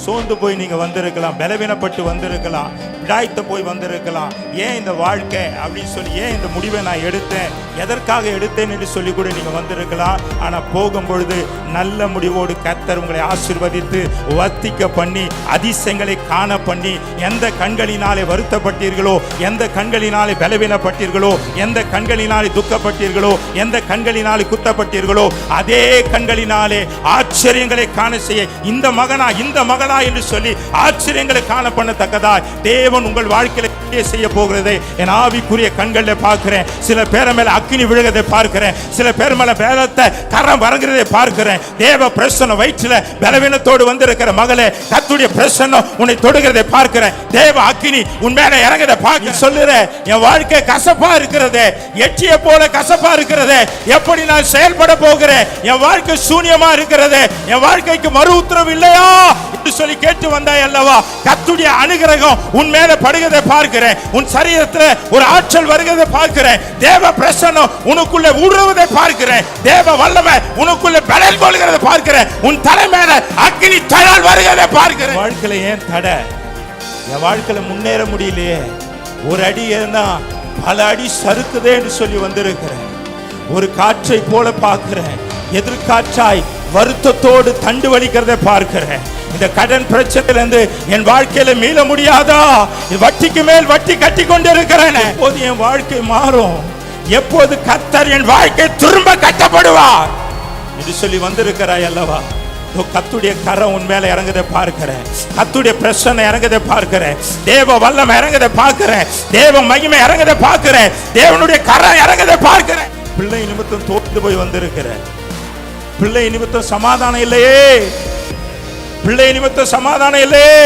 சோர்ந்து போய் நீங்க வந்திருக்கலாம், பலவீனப்பட்டு வந்திருக்கலாம், விடாய்த்து போய் வந்திருக்கலாம். ஏன் இந்த வாழ்க்கை அப்படின்னு சொல்லி, ஏன் இந்த முடிவை நான் எடுத்தேன், எதற்காக எடுத்தேன் என்று சொல்லி கூட நீங்க வந்திருக்கலாம். ஆனா போகும் பொழுது நல்ல முடிவோடு கர்த்தர் உங்களை ஆசீர்வதித்து வர்த்திக்க பண்ணி அதிசயங்களை காண பண்ணி, எந்த கண்களினாலே வருத்தப்பட்டீர்களோ, எந்த கண்களினாலே பலவீனப்பட்டீர்களோ, எந்த கண்களினாலே துக்கப்பட்டீர்களோ, எந்த கண்களினாலே குத்தப்பட்டீர்களோ, அதே கண்களினாலே ஆச்சரியங்களை காண செய்ய இந்த மகனா என்று சொல்லி ஆச்சரியங்களை காண பண்ணத்தக்கதா தேவன் உங்கள் வாழ்க்கையில செய்ய போகிறதை என் ஆவிக்குரிய கண்களில் பார்க்கிறேன். சில பேர் மேல அக்கினி விழுகிறதை பார்க்கிறேன், சில பேர் மேல வேதத்தை கரம் வரகிறதை பார்க்கிறேன். தேவ பிரசன்னம் வயிற்றில பலவீனத்தோடு வந்திருக்கிற மகளே, கர்த்தருடைய பிரசன்னம் உன்னை தொடுகிறதை பார்க்கிறேன். தேவ அக்கினி உன் மேல இறங்குறதை பார்க்க சொல்லுற. என் வாழ்க்கை கசப்பா இருக்கிறது, எச்சிய போல கசப்பா இருக்கிறது, எப்படி நான் செயல்பட போகிறேன், என் வாழ்க்கை சூன்யமா இருக்கிறது, என் வாழ்க்கைக்கு மறு உத்தரவு இல்லையா என்று சொல்லி கேட்டு வந்தாய் அல்லவா? கர்த்தருடைய அனுகிரகம் உன் மேல படுகிறதை பார்க்கிறேன். உன் சரீரத்தில் ஒரு ஆற்றல் வருகிறதை பார்க்கிறேன். தேவ பிரசன்னம் உனக்குள்ள ஊடுருவதை பார்க்கிறேன். தேவ வல்லமை உனக்குள்ள பலன் கொள்கிறதை பார்க்கிறேன். உன் தலை மேல அக்கினி தழல் வருகிறதை பார்க்கிறேன். வாழ்க்கையில ஏன் தடை? என் வாழ்க்கையில முன்னேற முடியலையே, ஒரு அடி ஏன்னா பல அடி சறுக்குதே என்று சொல்லி வந்திருக்கிறேன். ஒரு காற்றை போல பார்க்கிறேன், எதிர்காற்றாய் வருத்தத்தோடு தண்டு வலிக்கிறதை பார்க்கிறேன். இந்த கடன் பிரச்சனையிலிருந்து என் வாழ்க்கையில மீள முடியாதா? வட்டிக்கு மேல் வட்டி கட்டி கொண்டு இருக்கிறேன். எப்போது என் வாழ்க்கை மாறும்? எப்போது கர்த்தர் என் வாழ்க்கை திரும்ப கட்டப்படுவார் என்று சொல்லி வந்திருக்கிறாய் அல்லவா? கர்த்தருடைய கரம் உன் மேல இறங்குதை பார்க்கிறேன். கர்த்தருடைய பிரசன்னம் இறங்குதை பார்க்கிறேன். தேவ வல்லமை இறங்குதை பார்க்கிறேன். தேவ மகிமை இறங்குதை பார்க்கிறேன். தேவனுடைய கரம் இறங்குதை பார்க்கிறேன். பிள்ளை நிமித்தம் தோற்று போய் வந்திருக்கிறேன். பிள்ளை நிமித்தம் சமாதானம் இல்லையே, பிள்ளை நிமித்தம் சமாதானம் இல்லையே,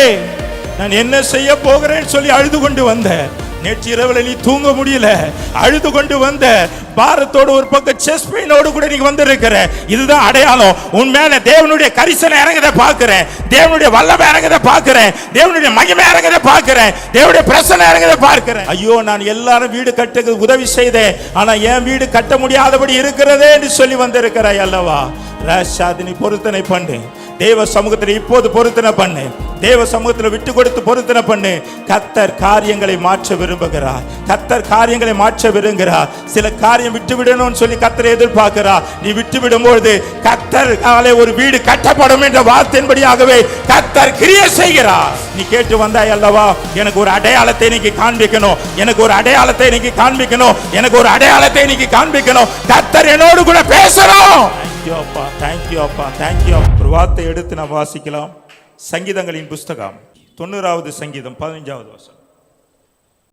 நான் என்ன செய்ய போகிறேன்னு சொல்லி அழுது கொண்டு வந்தேன். நேற்று இரவுல நீ தூங்க முடியல, அழுது கொண்டு வந்த பாரத்தோடு ஒரு பக்கம் செஸ்ட் பெயினோடு கூட நீ வந்திருக்கிற. இதுதான் அடையாளம். உன் மேல தேவனுடைய கரிசனை இறங்குதை பார்க்கிறேன், தேவனுடைய வல்லமை இறங்குதை பார்க்கிறேன், தேவனுடைய மகிமை இறங்குதை பார்க்கிறேன், தேவனுடைய பிரசன்னம் இறங்குதை பார்க்கிறேன். ஐயோ, நான் எல்லாரும் வீடு கட்ட உதவி செய்தேன், ஆனா என் வீடு கட்ட முடியாதபடி இருக்கிறதே என்று சொல்லி வந்திருக்கிறாய் அல்லவா? ராஷாதினி பொருத்தனை பண்ணு, தேவ சமூகத்தில் இப்போது பொருத்தனை பண்ணு, தேவ சமூகத்தில் விட்டு கொடுத்து பொருத்தனை பண்ணு. கர்த்தர் காரியங்களை மாற்ற விரும்புகிறார், கர்த்தர் காரியங்களை மாற்ற விரும்புகிறார். சில காரியம் விட்டு விடணும்னு சொல்லி கர்த்தர் எதிர்பார்க்கிறார். நீ விட்டு விடும்போது கர்த்தர் ஒரு வீடு கட்டப்படும் என்ற வார்த்தையின்படியாகவே கர்த்தர் கிரியை செய்கிறார். நீ கேட்டு வந்தாய் அல்லவா? எனக்கு ஒரு அடையாளத்தை இன்னைக்கு காண்பிக்கணும், எனக்கு ஒரு அடையாளத்தை இன்னைக்கு காண்பிக்கணும், எனக்கு ஒரு அடையாளத்தை இன்னைக்கு காண்பிக்கணும். கர்த்தர் என்னோடு கூட பேசணும். தேங்க்யூ அப்பா, தேங்க்யூ. ஒரு வார்த்தை எடுத்து நாம் வாசிக்கலாம். சங்கீதங்களின் புஸ்தகம் 90வது சங்கீதம் 15வது வசனம்.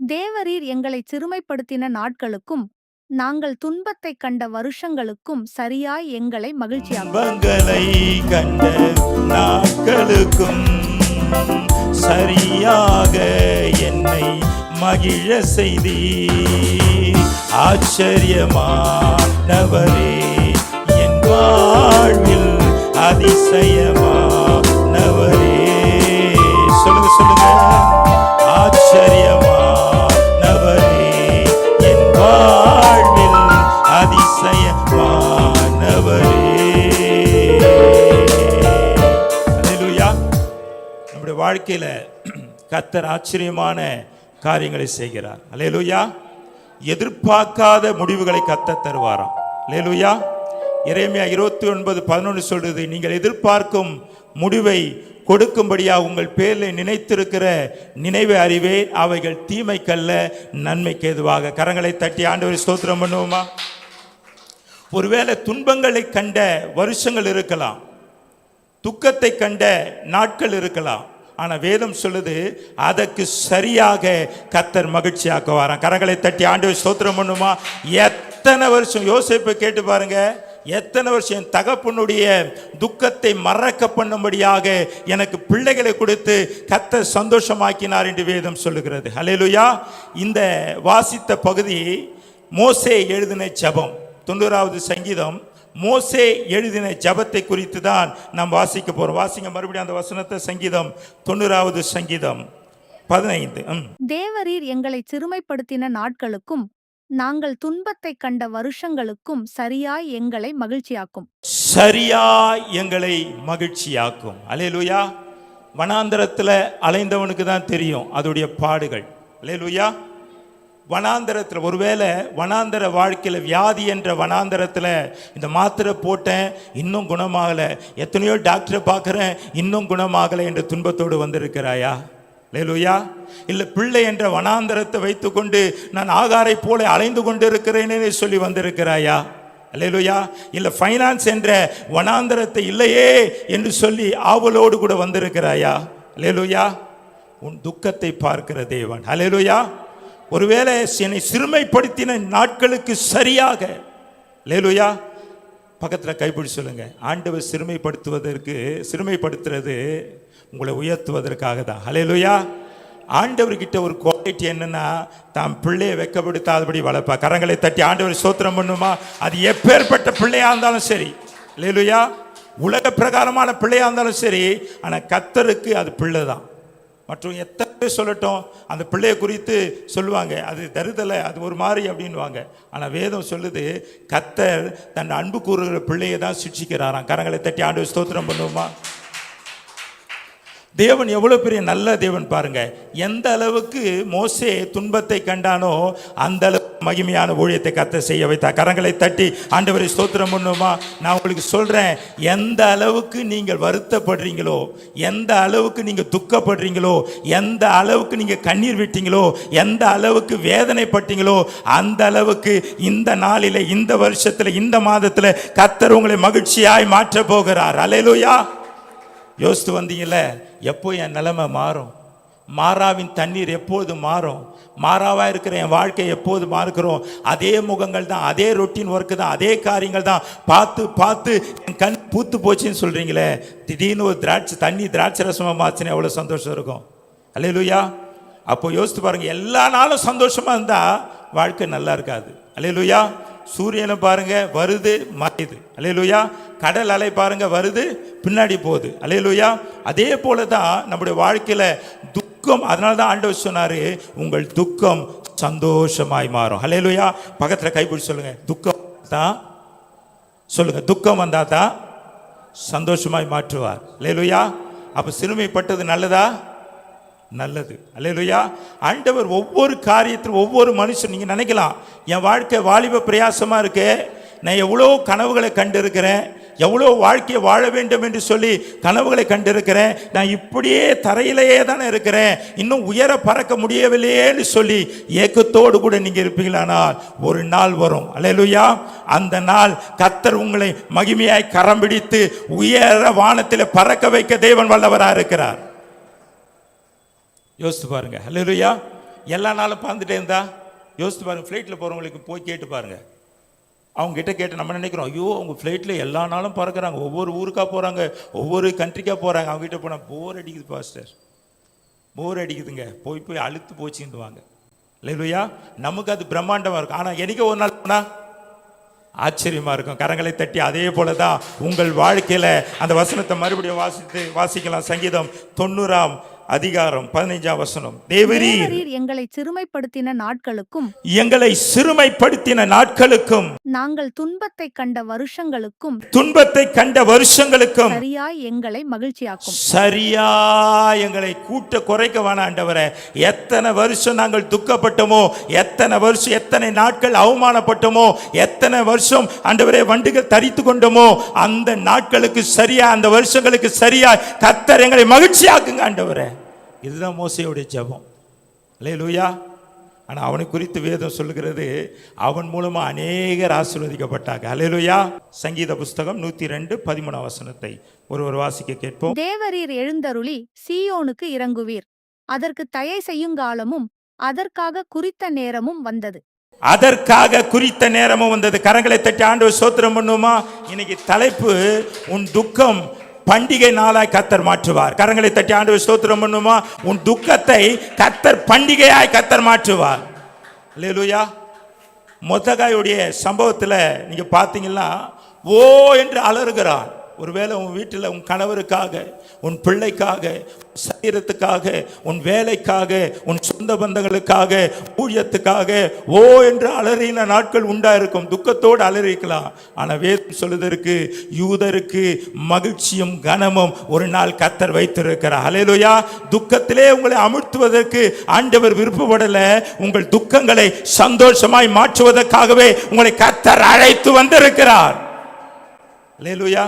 தேவரீர் எங்களை சிறுமைப்படுத்தின நாட்களுக்கும் நாங்கள் துன்பத்தை கண்ட வருஷங்களுக்கும் சரியாய் எங்களை மகிழ்ச்சியாக்கும். கண்ட நாட்களுக்கும் சரியாக என்னை மகிழ செய்தி. ஆச்சரியமானவரே, என் வாழ்வில் அதிசயமானவரே. சொல்லுங்க சொல்லுங்க. ஆச்சரியமானவரே, என் வாழ்வில் அதிசயமானவரே. அல்லேலூயா. நம்முடைய வாழ்க்கையில கர்த்தர் ஆச்சரியமான காரியங்களை செய்கிறார். அல்லேலூயா. எதிர்பார்க்காத முடிவுகளை கர்த்தர் தருவாராம். அல்லேலூயா. எரேமியா 29:11 சொல்றது, நீங்கள் எதிர்பார்க்கும் முடிவை கொடுக்கும்படியா உங்கள் பேரில் நினைத்திருக்கிற நினைவை அறிவேன், அவைகள் தீமைக்கல்ல நன்மைக்கு ஏதுவாக. கரங்களை தட்டி ஆண்டவரை ஸ்தோத்திரம் பண்ணுவோமா? ஒருவேளை துன்பங்களை கண்ட வருஷங்கள் இருக்கலாம், துக்கத்தை கண்ட நாட்கள் இருக்கலாம். ஆனா வேதம் சொல்லுது, அதற்கு சரியாக கர்த்தர் மகிழ்ச்சியாக்க வாராம். கரங்களை தட்டி ஆண்டவரை ஸ்தோத்திரம் பண்ணுமா? எத்தனை வருஷம் யோசேப்பை கேட்டு பாருங்க, எத்தனை வருஷம் என் தகப்பனுடைய துக்கத்தை மறக்க பண்ணும்படியாக எனக்கு பிள்ளைகளை கொடுத்து கர்த்தர் சந்தோஷமாக்கினார் என்று வேதம் சொல்லுகிறது. அல்லேலூயா. இந்த வாசித்த பகுதி மோசே எழுதின ஜெபம். 90வது சங்கீதம் மோசே எழுதின ஜெபத்தை குறித்து தான் நாம் வாசிக்க போறோம். வாசிங்க மறுபடியும் அந்த வசனத்தை. சங்கீதம் 90வது சங்கீதம் 15. தேவரீர் எங்களை சிறுமைப்படுத்தின நாட்களுக்கும் நாங்கள் துன்பத்தை கண்ட வருஷங்களுக்கும் சரியாய் எங்களை மகிழ்ச்சியாக்கும். சரியாய் எங்களை மகிழ்ச்சியாக்கும். அல்லேலூயா. வனாந்தரத்தில் அலைந்தவனுக்கு தான் தெரியும் அதோடைய பாடுகள். அல்லேலூயா. வனாந்தரத்தில் ஒருவேளை வனாந்தர வாழ்க்கையில் வியாதி என்ற வனாந்தரத்தில் இந்த மாத்திரை போட்டேன் இன்னும் குணமாகலை, எத்தனையோ டாக்டரை பார்க்குறேன் இன்னும் குணமாகலை என்ற துன்பத்தோடு வந்திருக்கிறாயா? அல்லேலூயா. இல்லை பிள்ளை என்ற வனாந்தரத்தை வைத்துக்கொண்டு நான் ஆகாரை போல அலைந்து கொண்டு இருக்கிறேனே சொல்லி வந்திருக்கிறாயா? அல்லேலூயா. இல்லை ஃபைனான்ஸ் என்ற வனாந்தரத்தை இல்லையே என்று சொல்லி ஆவலோடு கூட வந்திருக்கிறாயா? அல்லேலூயா. உன் துக்கத்தை பார்க்கிற தேவன். அல்லேலூயா. ஒருவேளை என்னை சிறுமைப்படுத்தின நாட்களுக்கு சரியாக, அல்லேலூயா, பக்கத்தில் கைப்பிடி சொல்லுங்க, ஆண்டவர் சிறுமைப்படுத்துறது உங்களை உயர்த்துவதற்காக தான். அல்லேலூயா. ஆண்டவர்கிட்ட ஒரு குவாலிட்டி என்னன்னா, தான் பிள்ளையை வெட்கப்படுத்தாதபடி வளர்ப்பா. கரங்களை தட்டி ஆண்டவர் ஸ்தோத்திரம் பண்ணுமா. அது எப்பேற்பட்ட பிள்ளையா இருந்தாலும் சரி. அல்லேலூயா. உலக பிரகாரமான பிள்ளையா இருந்தாலும் சரி, ஆனால் கர்த்தருக்கு அது பிள்ளை தான். மற்றும் எத்தனை பேர் சொல்லட்டும், அந்த பிள்ளையை குறித்து சொல்லுவாங்க அது தருதலை, அது ஒரு மாதிரி அப்படின்வாங்க. ஆனால் வேதம் சொல்லுது கர்த்தர் தன் அன்பு கூறுகிற பிள்ளையை தான் சிட்சிக்கிறாராம். கரங்களை தட்டி ஆண்டவர் ஸ்தோத்திரம் பண்ணுவோமா. தேவன் எவ்வளோ பெரிய நல்ல தேவன் பாருங்க. எந்த அளவுக்கு மோசே துன்பத்தை கண்டானோ அந்த அளவுக்கு மகிமையான ஊழியத்தை கர்த்தர் செய்ய வைத்தார். கரங்களை தட்டி ஆண்டவரை ஸ்தோத்திரம் பண்ணுமா. நான் உங்களுக்கு சொல்கிறேன், எந்த அளவுக்கு நீங்கள் வருத்தப்படுறீங்களோ, எந்த அளவுக்கு நீங்கள் துக்கப்படுறீங்களோ, எந்த அளவுக்கு நீங்கள் கண்ணீர் விட்டீங்களோ, எந்த அளவுக்கு வேதனைப்பட்டீங்களோ, அந்த அளவுக்கு இந்த நாளில், இந்த வருஷத்தில், இந்த மாதத்தில் கர்த்தர் உங்களை மகிழ்ச்சியாய் மாற்ற போகிறார். அல்லேலூயா. யோசித்து வந்தீங்கல்ல, எப்போ என் நிலைமை மாறும்? மாறாவின் தண்ணீர் எப்போது மாறும்? மாறாவாக இருக்கிற என் வாழ்க்கை எப்போது மாறுக்கிறோம்? அதே முகங்கள் தான், அதே ரொட்டீன் ஒர்க்கு தான், அதே காரியங்கள் தான். பார்த்து பார்த்து என் கண் பூத்து போச்சுன்னு சொல்கிறீங்களே, திடீர்னு ஒரு திராட்சை ரசமாக மாச்சுன்னு எவ்வளோ சந்தோஷம் இருக்கும். அல்லேலூயா. அப்போ யோசித்து பாருங்கள், எல்லா நாளும் சந்தோஷமாக இருந்தால் வாழ்க்கை நல்லா இருக்காது. அல்லேலூயா. சூரியனை பாருங்க வருது மறையுது. அல்லேலூயா. கடல் அலை பாருங்க வருது பின்னாடி போகுது. அல்லேலூயா. அதே போல தான் நம்முடைய வாழ்க்கையில துக்கம். அதனால தான் ஆண்டவர் சொன்னாரு, உங்கள் துக்கம் சந்தோஷமாய் மாறும். அல்லேலூயா. பக்கத்தில் கைப்பிடி சொல்லுங்க, துக்கம் தான் சொல்லுங்க, துக்கம் வந்தா தான் சந்தோஷமாய் மாற்றுவார். அல்லேலூயா. அப்ப சிறுமைப்பட்டது நல்லதா? நல்லது. அல்லேலூயா. ஆண்டவர் ஒவ்வொரு காரியத்திலும் ஒவ்வொரு மனுஷன், நீங்கள் நினைக்கலாம் என் வாழ்க்கை வாலிப பிரயாசமாக இருக்கு, நான் எவ்வளோ கனவுகளை கண்டிருக்கிறேன், எவ்வளோ வாழ்க்கையை வாழ வேண்டும் என்று சொல்லி கனவுகளை கண்டிருக்கிறேன், நான் இப்படியே தரையிலேயே தானே இருக்கிறேன், இன்னும் உயர பறக்க முடியவில்லையேன்னு சொல்லி ஏக்கத்தோடு கூட நீங்கள் இருப்பீங்களானால் ஒரு நாள் வரும். அல்லேலூயா. அந்த நாள் கர்த்தர் உங்களை மகிமையாய் கரம் பிடித்து உயர வானத்தில் பறக்க வைக்க தேவன் வல்லவராக இருக்கிறார். யோசித்து பாருங்க. அல்லேலூயா. எல்லா நாளும் பார்த்துட்டே இருந்தா யோசித்து பாருங்க. ஃப்ளைட்டில் போகிறவங்களுக்கு போய் கேட்டு பாருங்க. அவங்க கிட்ட கேட்டு நம்ம நினைக்கிறோம், ஐயோ அவங்க ஃப்ளைட்டில் எல்லா நாளும் பறக்கிறாங்க, ஒவ்வொரு ஊருக்காக போகிறாங்க, ஒவ்வொரு கண்ட்ரிக்காக போகிறாங்க. அவங்க கிட்ட போனால் போர் அடிக்குது பாஸ்டர், போர் அடிக்குதுங்க, போய் போய் அழுத்து போச்சுன்னுவாங்க. அல்லேலூயா. நமக்கு அது பிரம்மாண்டமாக இருக்கும். ஆனால் எனக்கு ஒரு நாள் போனால் ஆச்சரியமாக இருக்கும். கரங்களை தட்டி அதே போல தான் உங்கள் வாழ்க்கையில் அந்த வசனத்தை மறுபடியும் வாசிக்கலாம். சங்கீதம் 90:15 தேவரீர் எங்களை சிறுமைப்படுத்தின நாட்களுக்கும் நாங்கள் துன்பத்தை கண்ட வருஷங்களுக்கும் சரியாய் எங்களை மகிழ்ச்சியாக்கும். சரியா எங்களை கூட்ட குறைக்க வேணாம் ஆண்டவரே. எத்தனை வருஷம் நாங்கள் துக்கப்பட்டோமோ, எத்தனை வருஷம், எத்தனை நாட்கள் அவமானப்பட்டோமோ, எத்தனை வருஷம் ஆண்டவரே வண்டுகள் தரித்து கொண்டோமோ, அந்த நாட்களுக்கு சரியா, அந்த வருஷங்களுக்கு சரியா கர்த்தர் எங்களை மகிழ்ச்சியாக்குங்க ஆண்டவரே. இதுதான் மோசேயுடைய ஜெபம். அல்லேலூயா. ஆனால் அவனை குறித்து வேதம் சொல்லுகிறது, அவன் மூலமா அநேகர் ஆசீர்வதிக்கப்பட்டாங்க. அல்லேலூயா. சங்கீத புஸ்தகம் 102:13 ஒருவர் வாசிக்க கேட்போம். தேவரீர் எழுந்தருளி சீயோனுக்கு இறங்குவீர், அதற்கு தயை செய்யுங்காலமும் அதற்காக குறித்த நேரமும் வந்தது. அதற்காக குறித்த நேரமும் வந்தது. கரங்களை தட்டி ஆண்டவர் ஸ்தோத்திரம் பண்ணுமா. இன்னைக்கு தலைப்பு, உன் துக்கம் பண்டிகை நாளாய் கர்த்தர் மாற்றுவார். கரங்களை தட்டி ஆண்டவர் ஸ்தோத்திரம் பண்ணுமா. உன் துக்கத்தை கர்த்தர் பண்டிகையாய் கர்த்தர் மாற்றுவார். அல்லேலூயா. மொர்தெகாயுடைய சம்பவத்தில் நீங்க பார்த்தீங்கன்னா, ஓ என்று அலறுகிறான். ஒருவேளை உன் வீட்டில் உன் கணவருக்காக, உன் பிள்ளைக்காக, சரீரத்துக்காக, உன் வேலைக்காக, உன் சொந்த பந்தங்களுக்காக, ஊழியத்துக்காக ஓ என்று அலறின நாட்கள் உண்டா இருக்கும். துக்கத்தோடு அலறிக்கலாம். ஆனால் வேதம் சொல்லுதற்கு யூதருக்கு மகிழ்ச்சியும் கனமும் ஒரு நாள் கர்த்தர் வைத்திருக்கிறார். ஹல்லேலூயா. துக்கத்திலே உங்களை அமிழ்த்துவதற்கு ஆண்டவர் விருப்பப்படல. உங்கள் துக்கங்களை சந்தோஷமாய் மாற்றுவதற்காகவே உங்களை கர்த்தர் அழைத்து வந்திருக்கிறார். ஹல்லேலூயா.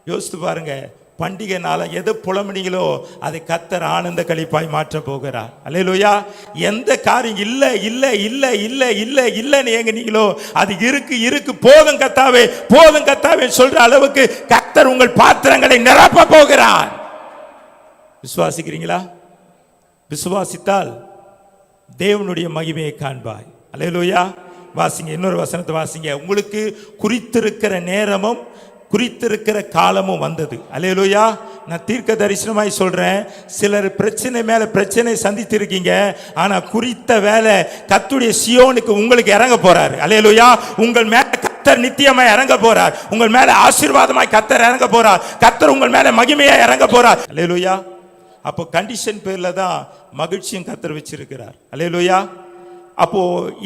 யோசித்து பாருங்க, பண்டிகை நாள எது புலம்பினீங்களோ அதை கர்த்தர் ஆனந்த களிப்பாய் மாற்ற போகிறார். அல்லேலூயா. எந்த காரியம் இல்லை இல்லை இல்லை இல்லை இல்லை இல்லைன்னு ஏங்கினீங்களோ அது இருக்கு போதும் கர்த்தாவே போதும் கர்த்தாவே சொல்ற அளவுக்கு கர்த்தர் உங்கள் பாத்திரங்களை நிரப்ப போகிறார். விசுவாசிக்கிறீங்களா? விசுவாசித்தால் தேவனுடைய மகிமையை காண்பாய். அல்லேலூயா. வாசிங்க, இன்னொரு வசனத்தை வாசிங்க. உங்களுக்கு குறித்திருக்கிற நேரமும் குறித்திருக்கிற காலமும் வந்தது. அல்லேலூயா. நான் தீர்க்க தரிசனமாய் சொல்றேன், சிலர் பிரச்சனை மேல பிரச்சனை சந்தித்திருக்கீங்க. ஆனா குறித்த வேலை கர்த்தருடைய சீயோனுக்கு உங்களுக்கு இறங்க போறாரு. அல்லேலூயா. உங்கள் மேல கர்த்தர் நித்தியமாய் இறங்க போறார். உங்கள் மேல ஆசீர்வாதமாய் கர்த்தர் இறங்க போறார். கர்த்தர் உங்கள் மேல மகிமையா இறங்க போறார். அல்லேலூயா. அப்போ கண்டிஷன் பேர்ல தான் மகிழ்ச்சியும் கர்த்தர் வச்சிருக்கிறார். அல்லேலூயா. அப்போ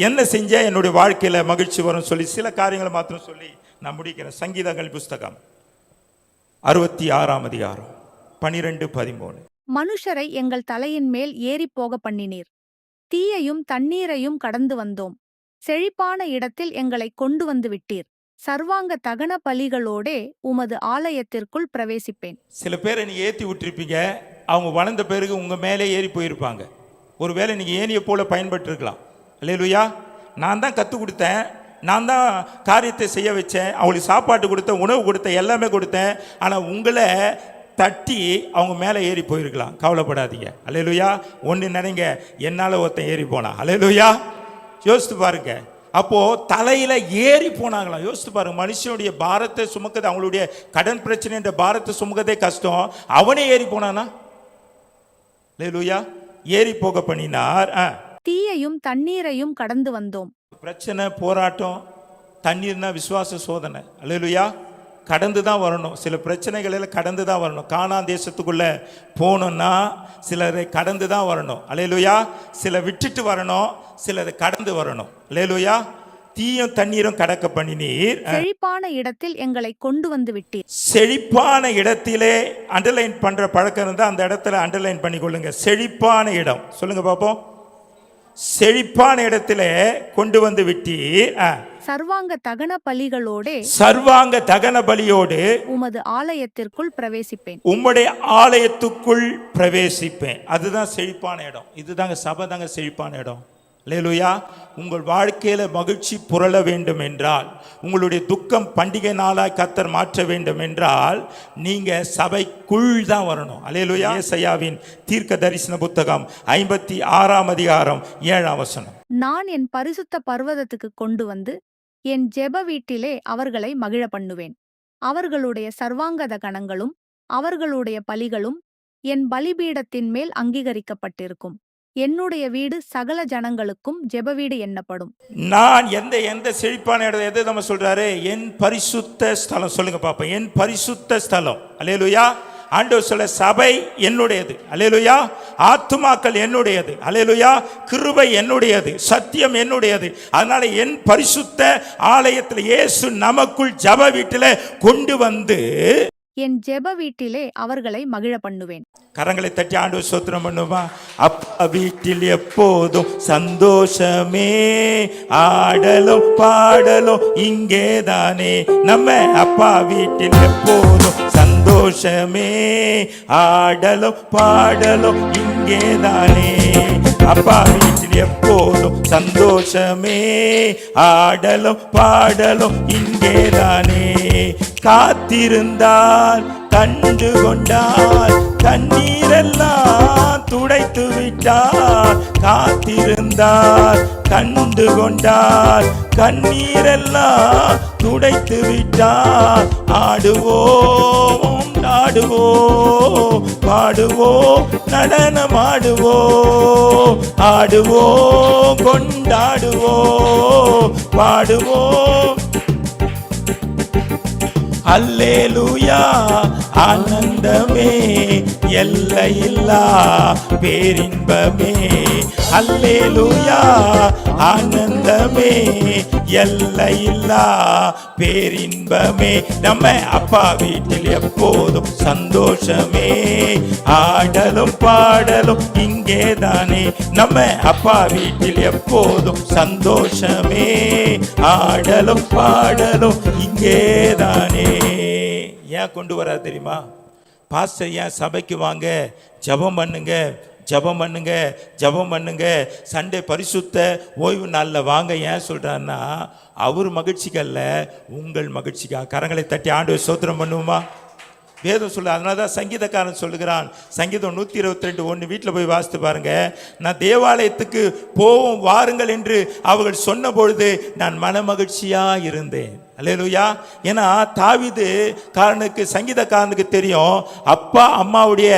என்ன செஞ்ச என்னுடைய வாழ்க்கையில மகிழ்ச்சி வரும் சொல்லி சில காரியங்களை மாத்திரம் சொல்லி நான் முடிக்கிறேன். சங்கீதங்கள் புஸ்தகம் 66ஆம் அதிகாரம் 12-13. மனுஷரை எங்கள் தலையின் மேல் ஏறி போக பண்ணினீர். தீயையும் தண்ணீரையும் கடந்து வந்தோம். செழிப்பான இடத்தில் எங்களை கொண்டு வந்து விட்டீர். சர்வாங்க தகன பலிகளோடே உமது ஆலயத்திற்குள் பிரவேசிப்பேன். சில பேரை நீங்க ஏற்றி விட்டுருப்பீங்க. அவங்க வளர்ந்த பிறகு உங்க மேலே ஏறி போயிருப்பாங்க. ஒருவேளை நீங்க ஏனியை போல பயன்பட்டு இருக்கலாம். அல்லேலூயா. நான் தான் கற்றுக் கொடுத்தேன், நான் தான் காரியத்தை செய்ய வச்சேன், அவங்களுக்கு சாப்பாட்டு கொடுத்தேன், உணவு கொடுத்தேன், எல்லாமே கொடுத்தேன். ஆனால் உங்களை தட்டி அவங்க மேலே ஏறி போயிருக்கலாம். கவலைப்படாதீங்க. அல்லேலூயா. ஒன்று நினைங்க, என்னால் ஒருத்தன் ஏறி போனான். அல்லேலூயா. யோசித்து பாருங்க. அப்போது தலையில் ஏறி போனாங்களாம். யோசித்து பாருங்க, மனுஷனுடைய பாரத்தை சுமக்கிறது, அவங்களுடைய கடன் பிரச்சனைன்ற பாரத்தை சுமக்கதே கஷ்டம். அவனே ஏறி போனானா? அல்லேலூயா. ஏறி போக பண்ணினார். தீயையும் தண்ணீரையும் கடந்து வந்தோம். பிரச்சனை, போராட்டம், தண்ணீர்னா விசுவாச சோதனை. அல்லேலூயா. கடந்து தான் வரணும். சில பிரச்சனைகளில் கடந்து தான் வரணும். கானான் தேசத்துக்குள்ள போகணும்னா சிலரை கடந்து தான் வரணும். அல்லேலூயா. சில விட்டுட்டு வரணும், சிலரை கடந்து வரணும். அல்லேலூயா. தீயும் தண்ணீரும் கடக்க பண்ணினீர். செழிப்பான இடத்தில் எங்களை கொண்டு வந்து விட்டீர். செழிப்பான இடத்திலே அண்டர்லைன் பண்ற பழக்கம் இருந்தா அந்த இடத்துல அண்டர்லைன் பண்ணிக்கொள்ளுங்க. செழிப்பான இடம் சொல்லுங்க பாப்போம். செழிப்பான இடத்திலே கொண்டு வந்து விட்டீர். சர்வாங்க தகன பலிகளோடே சர்வாங்க தகன பலியோடு உமது ஆலயத்திற்குள் பிரவேசிப்பேன். உம்முடைய ஆலயத்துக்குள் பிரவேசிப்பேன். அதுதான் செழிப்பான இடம். இதுதாங்க சபை தாங்க செழிப்பான இடம். அல்லேலூயா. உங்கள் வாழ்க்கையில மகிழ்ச்சி புரள வேண்டும் என்றால், உங்களுடைய துக்கம் பண்டிகை நாளாய் கர்த்தர் மாற்ற வேண்டும் என்றால் நீங்க சபைக்குள் தான் வரணும். அல்லேலூயா. ஏசாயாவின் தீர்க்க தரிசன புத்தகம் 56ஆம் அதிகாரம் 7ஆம் வசனம். நான் என் பரிசுத்த பர்வதத்துக்கு கொண்டு வந்து என் ஜெப வீட்டிலே அவர்களை மகிழ பண்ணுவேன். அவர்களுடைய சர்வாங்கத கணங்களும் அவர்களுடைய பலிகளும் என் பலிபீடத்தின் மேல் அங்கீகரிக்கப்பட்டிருக்கும். என்னுடைய வீடு சகல ஜனங்களுக்கும் ஜெப வீடு எண்ணப்படும். நான் எந்த செழிப்பான இடம் எதை நம்ம சொல்றாரு? என் பரிசுத்த ஸ்தலம். சொல்லுங்க பாப்பா, என் பரிசுத்த ஸ்தலம். அல்லேலூயா. ஆண்டவர் சொல்ல, சபை என்னுடையது. அல்லேலூயா. ஆத்துமாக்கள் என்னுடையது. அல்லேலூயா. கிருபை என்னுடையது, சத்தியம் என்னுடையது. அதனால என் பரிசுத்த ஆலயத்தில் இயேசு நமக்குள் ஜெப வீட்டில கொண்டு வந்து என் ஜெப வீட்டிலே அவர்களை மகிழ பண்ணுவேன். கரங்களை தட்டி ஆண்டவர் ஸ்தோத்திரம் பண்ணுமா. அப்பா வீட்டில் எப்போதும் சந்தோஷமே, ஆடலும் பாடலும் இங்கே தானே. நம்ம அப்பா வீட்டில் எப்போதும் சந்தோஷமே, ஆடலும் பாடலும் இங்கே தானே. அப்பா வீட்டில் எப்போதும் சந்தோஷமே, ஆடலும் பாடலும் இங்கே தானே. காத்திருந்தால் கண்டு கொண்டால் கண்ணீரெல்லாம் துடைத்து விட்டார். காத்திருந்தால் கண்டு கொண்டால் கண்ணீரெல்லாம் துடைத்து விட்டார். ஆடுவோம் ஆடுவோம் பாடுவோம் நடனமாடுவோம். ஆடுவோம் கொண்டாடுவோம் பாடுவோம். அல்லேலூயா ஆனந்தமே எல்லையில்லா பேரின்பமே. அல்லேலூயா ஆனந்தமே எல்லையில்லா பேரின்பமே. நம்ம அப்பா வீட்டில் எப்போதும் சந்தோஷமே, ஆடலும் பாடலும் இங்கேதானே. நம்ம அப்பா வீட்டில் எப்போதும் சந்தோஷமே, ஆடலும் பாடலும் இங்கேதானே. ஏன் கொண்டு வர தெரியுமா? பாஸ்டர் ஏன் சபைக்கு வாங்க, ஜெபம் பண்ணுங்க, ஜெபம் பண்ணுங்க, ஜெபம் பண்ணுங்க, சண்டே பரிசுத்த ஓய்வு நாளில் வாங்க ஏன் சொல்றாருன்னா, அவர் மகிழ்ச்சிக்கல்ல, உங்கள் மகிழ்ச்சிக்கா. கரங்களை தட்டி ஆண்டவர் ஸ்தோத்திரம் பண்ணுவோமா? வேதம் சொல்ல, அதனால தான் சங்கீதக்காரன் சொல்லுகிறான், சங்கீதம் 122:1 வீட்டில் போய் வாசித்து பாருங்க. நான் தேவாலயத்துக்கு போவோம் வாருங்கள் என்று அவர்கள் சொன்ன பொழுது நான் மன மகிழ்ச்சியா இருந்தேன். அல்லேலூயா. ஏன்னா தாவீது காரனுக்கு, சங்கீதக்காரனுக்கு தெரியும், அப்பா அம்மாவுடைய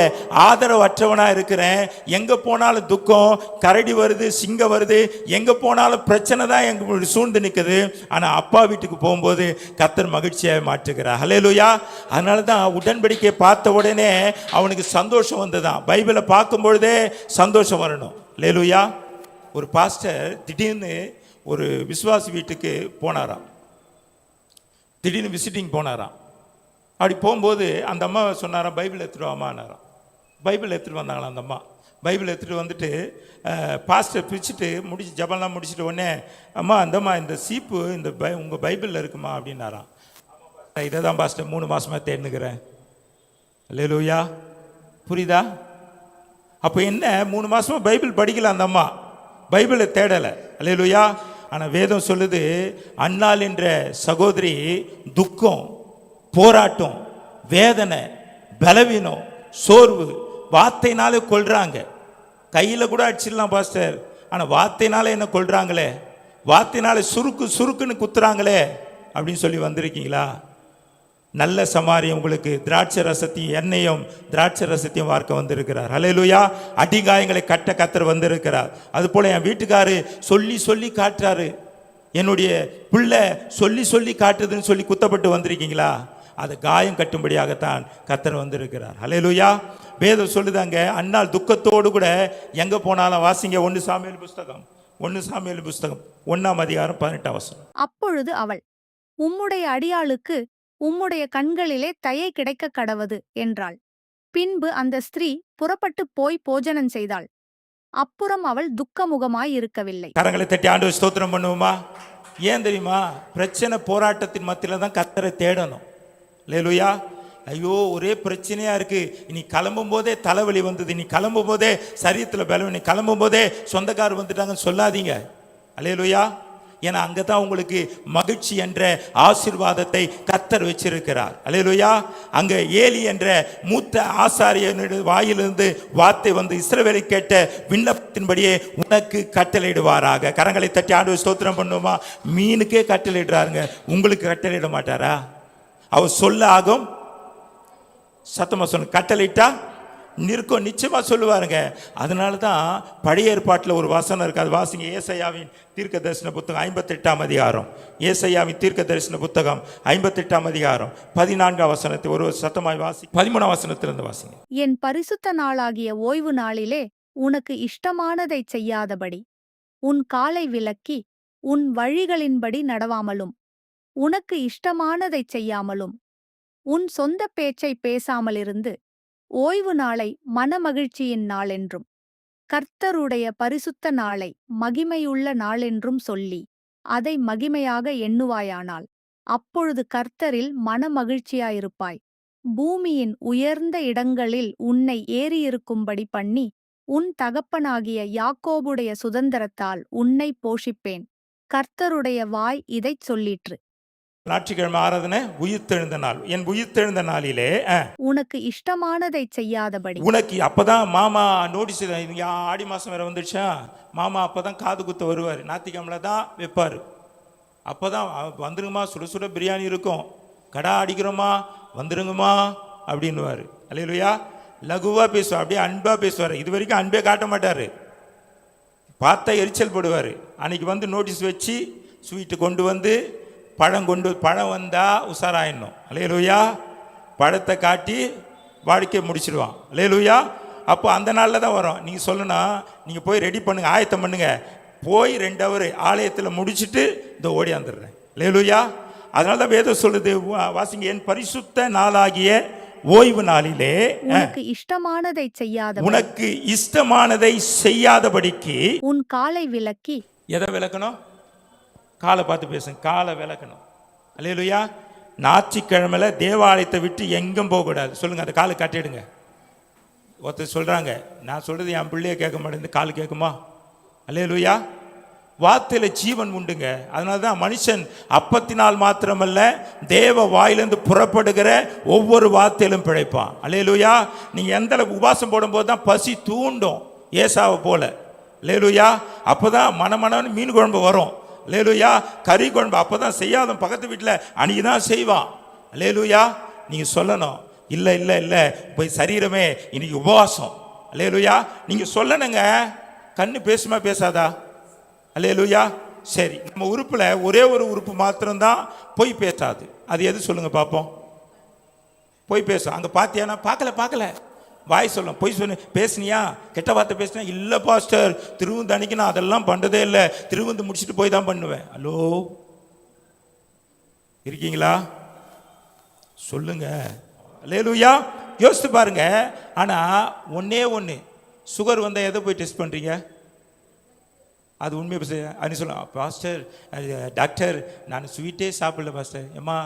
ஆதரவற்றவனா இருக்கிறேன், எங்க போனாலும் துக்கம், கரடி வருது, சிங்கம் வருது, எங்க போனாலும் பிரச்சனை தான் எங்க சூழ்ந்து நிற்குது. ஆனா அப்பா வீட்டுக்கு போகும்போது கர்த்தர் மகிழ்ச்சியாக மாற்றுகிறார். அல்லேலூயா. அதனால தான் உடன்படிக்கையை பார்த்த உடனே அவனுக்கு சந்தோஷம் வந்ததான். பைபிளை பார்க்கும் பொழுதே சந்தோஷம் வரணும். அல்லேலூயா. ஒரு பாஸ்டர் திடீர்னு ஒரு விசுவாசி வீட்டுக்கு போனாராம். திடீர்னு விசிட்டிங் போனாராம். அப்படி போகும்போது அந்த அம்மா சொன்னாராம், பைபிள் எடுத்துகிட்டு வாமான்னாராம். பைபிள் எடுத்துகிட்டு வந்தாங்களாம். அந்த அம்மா பைபிள் எடுத்துகிட்டு வந்துட்டு பாஸ்டர் பிரிச்சுட்டு முடிச்சு, ஜபம்லாம் முடிச்சுட்டு உடனே, அம்மா அந்தம்மா இந்த சீப்பு இந்த உங்கள் பைபிளில் இருக்குமா அப்படின்னாராம். இதை தான் பாஸ்டர் 3 மாதமாக தேடினுக்கிறேன். அல்லேலூயா. புரியுதா? அப்போ என்ன, 3 மாதமாக பைபிள் படிக்கல அந்த அம்மா, பைபிளை தேடலை. அல்லேலூயா. ஆனால் வேதம் சொல்லுது, அன்னாள் என்ற சகோதரி துக்கம், போராட்டம், வேதனை, பலவீனம், சோர்வு, வார்த்தைனாலே கொல்றாங்க. கையில் கூட அடிச்சிடலாம் பாஸ்டர், ஆனால் வார்த்தைனால என்ன கொல்றாங்களே, வார்த்தைனால சுருக்கு சுருக்குன்னு குத்துறாங்களே அப்படின்னு சொல்லி வந்திருக்கீங்களா? நல்ல சமாரியம் உங்களுக்கு திராட்சை ரசத்தையும் எண்ணெயும் திராட்சை ரசத்தையும் வார்க்க வந்திருக்கிறார். அல்லேலூயா. அடிகாயங்களை கட்ட கத்தர் வந்திருக்கிறார். அது போல என் வீட்டுக்காரு சொல்லி சொல்லி காட்டுறாரு, என்னுடைய பிள்ளை சொல்லி சொல்லி காட்டுதுன்னு சொல்லி குத்தப்பட்டு வந்திருக்கீங்களா? அது காயம் கட்டும்படியாகத்தான் கத்தர் வந்திருக்கிறார். அல்லேலூயா. வேதம் சொல்லுதாங்க, அன்னாள் துக்கத்தோடு கூட எங்க போனாலும் வாசிங்க, 1 சாமுவேல் புஸ்தகம் 1ஆம் அதிகாரம் 18ஆம் வசனம். அப்பொழுது அவள், உம்முடைய அடியாளுக்கு உம்முடைய கண்களிலே தயை கிடைக்க கடவது என்றாள். பின்பு அந்த ஸ்திரீ புறப்பட்டு போய் போஜனம் செய்தாள். அப்புறம் அவள் துக்கமுகமாயிருக்கவில்லை. கரங்களை தட்டி ஆண்டவர் ஸ்தோத்திரம் பண்ணுவோமா? ஏன் தெரியுமா? பிரச்சனை போராட்டத்தின் மத்தியில தான் கர்த்தரை தேடணும். அல்லேலூயா. ஐயோ ஒரே பிரச்சனையா இருக்கு, இனி கிளம்பும் போதே தலைவலி வந்தது, இனி கிளம்பும் போதே சரீரத்தில் பலவீனம், இனி கிளம்பும் போதே சொந்தக்காரர் வந்துட்டாங்கன்னு சொல்லாதீங்க. அல்லேலூயா. ஏன்னா அங்கதான் உங்களுக்கு மகிழ்ச்சி என்ற ஆசீர்வாதத்தை கர்த்தர் வச்சிருக்கிறார். அல்லேலூயா. அங்க ஏலி என்ற மூத்த ஆசாரியனுடைய வாயிலிருந்து வார்த்தை வந்து, இஸ்ரவேலை கேட்ட விண்ணப்பத்தின்படியே உனக்கு கட்டளையிடுவாராக. கரங்களை தட்டி ஆண்டவர் ஸ்தோத்திரம் பண்ணுவோமா? மீனுக்கே கட்டளையிடுறாருங்க, உங்களுக்கு கட்டளையிட மாட்டாரா? அவர் சொல்ல ஆகும். சத்தமா சொல்லு, கட்டளையிட்டா நிற்கும், நிச்சயமா சொல்லுவாருங்க. அதனால தான் பழைய ஏற்பாட்டில் ஒரு வசனம் இருக்கு, அது வாசிங்க. ஏசாயாவின் தீர்க்க தரிசன புத்தகம் 58ஆம் அதிகாரம். ஏசாயாவின் தீர்க்க தரிசன புத்தகம் 58ஆம் அதிகாரம் 14ஆம் வசனத்தை ஒரு சத்தமாய் வாசி. 13ஆம் வசனத்திலிருந்து வாசிங்க. என் பரிசுத்த நாளாகிய ஓய்வு நாளிலே உனக்கு இஷ்டமானதைச் செய்யாதபடி உன் காலை விலக்கி உன் வழிகளின்படி நடவாமலும் உனக்கு இஷ்டமானதைச் செய்யாமலும் உன் சொந்த பேச்சை பேசாமலிருந்து ஓய்வு நாளை மனமகிழ்ச்சியின் நாளென்றும் கர்த்தருடைய பரிசுத்த நாளை மகிமையுள்ள நாளென்றும் சொல்லி அதை மகிமையாக எண்ணுவாயானால் அப்பொழுது கர்த்தரில் மனமகிழ்ச்சியாயிருப்பாய். பூமியின் உயர்ந்த இடங்களில் உன்னை ஏறியிருக்கும்படி பண்ணி உன் தகப்பனாகிய யாக்கோபுடைய சுதந்திரத்தால் உன்னை போஷிப்பேன். கர்த்தருடைய வாய் இதைச் சொல்லிற்று. ஞாயிற்றுக்கிழமை ஆராதனை உயிர்த்தெழுந்த நாள். என் உயிர்த்தெழுந்த நாளிலே உனக்கு இஷ்டமானதைச் செய்யாதபடி. உனக்கு அப்பதான் மாமா நோட்டீஸ், ஆடி மாசம் வேற வந்துடுச்சா, மாமா அப்பதான் காது குத்த வருவார், ஞாயிற்றுக்கிழமை தான் வைப்பார். அப்பதான் வந்துருங்கம்மா, சுட சுட பிரியாணி இருக்கும், கடா அடிக்கிறோமா வந்துருங்கம்மா அப்படின்னுவார். அல்லேலூயா. லகுவா பேசுவார், அப்படியே அன்பா பேசுவார். இது வரைக்கும் அன்பே காட்ட மாட்டார், பார்த்தா எரிச்சல் போடுவார். அன்னைக்கு வந்து நோட்டீஸ் வச்சு ஸ்வீட்டு கொண்டு வந்து பழம் வந்தா உஷாராயிடணும். அல்லேலூயா. பழத்தை காட்டி வாழ்க்கையை முடிச்சிடுவான். அல்லேலூயா. அப்போ அந்த நாளில் தான் வரும். நீங்கள் சொல்லணும், நீங்கள் போய் ரெடி பண்ணுங்க, ஆயத்தம் பண்ணுங்க, போய் 2 ஹவர் ஆலயத்தில் முடிச்சுட்டு இந்த ஓடியாந்துடுறேன். அல்லேலூயா. அதனால தான் வேதம் சொல்லுது, வாசிங்க, என் பரிசுத்த நாளாகிய ஓய்வு நாளிலே உனக்கு இஷ்டமானதை செய்யாத உனக்கு இஷ்டமானதை செய்யாதபடிக்கு உன் காலை விலக்கி. எதை விளக்கணும்? காலை பார்த்து பேசுங்க, காலை விளக்கணும். அல்லேலூயா. ஞாயிற்றுக்கிழமையில தேவாலயத்தை விட்டு எங்கும் போகக்கூடாது. சொல்லுங்க, அந்த காலை கட்டிடுங்க. ஒருத்தர் சொல்றாங்க, நான் சொல்றது என் பிள்ளைய கேட்க மாட்டேங்குது, கால் கேட்குமா? அல்லேலூயா. வார்த்தையில ஜீவன் உண்டுங்க. அதனால தான் மனுஷன் அப்பத்தினால் மாத்திரமல்ல, தேவ வாயிலிருந்து புறப்படுகிற ஒவ்வொரு வார்த்தையிலும் பிழைப்பான். அல்லேலூயா. நீங்க எந்த அளவுக்கு உபாசம் போடும்போது தான் பசி தூண்டும், ஏசாவை போல. அல்லேலூயா. அப்பதான் மனமனன்னு மீன் குழம்பு வரும். அல்லேலூயா. கறி குழம்பு அப்பதான் செய்யாத பக்கத்து வீட்டில் அன்னைக்கு தான் செய்வான். அல்லேலூயா. நீங்க சொல்லணும், இல்லை இல்லை இல்லை போய் சரீரமே இன்னைக்கு உபவாசம். அல்லேலூயா. நீங்க சொல்லணுங்க. கண்ணு பேசுமா பேசாதா? அல்லேலூயா. சரி, நம்ம உறுப்பில் ஒரே ஒரு உறுப்பு மாத்திரம்தான் போய் பேசாது. அது எது சொல்லுங்க பார்ப்போம்? போய் பேசும். அங்கே பார்த்தியானா? பார்க்கல. வாய் சொல்லும். போய் சொல்லு, பேசுனியா? கெட்ட வார்த்தை பேசினா? இல்லை பாஸ்டர், திருவிந்து அன்னைக்கு நான் அதெல்லாம் பண்ணுறதே இல்லை, திருவிந்து முடிச்சுட்டு போய் தான் பண்ணுவேன். ஹலோ, இருக்கீங்களா? சொல்லுங்க. அல்லேலூயா. யோசித்து பாருங்க. ஆனால் ஒன்று சுகர் வந்தால் எதை போய் டெஸ்ட் பண்ணுறீங்க? அது உண்மையை அப்படின்னு சொல்லலாம். பாஸ்டர், டாக்டர், நான் ஸ்வீட்டே சாப்பிடல பாஸ்டர். ஏம்மா,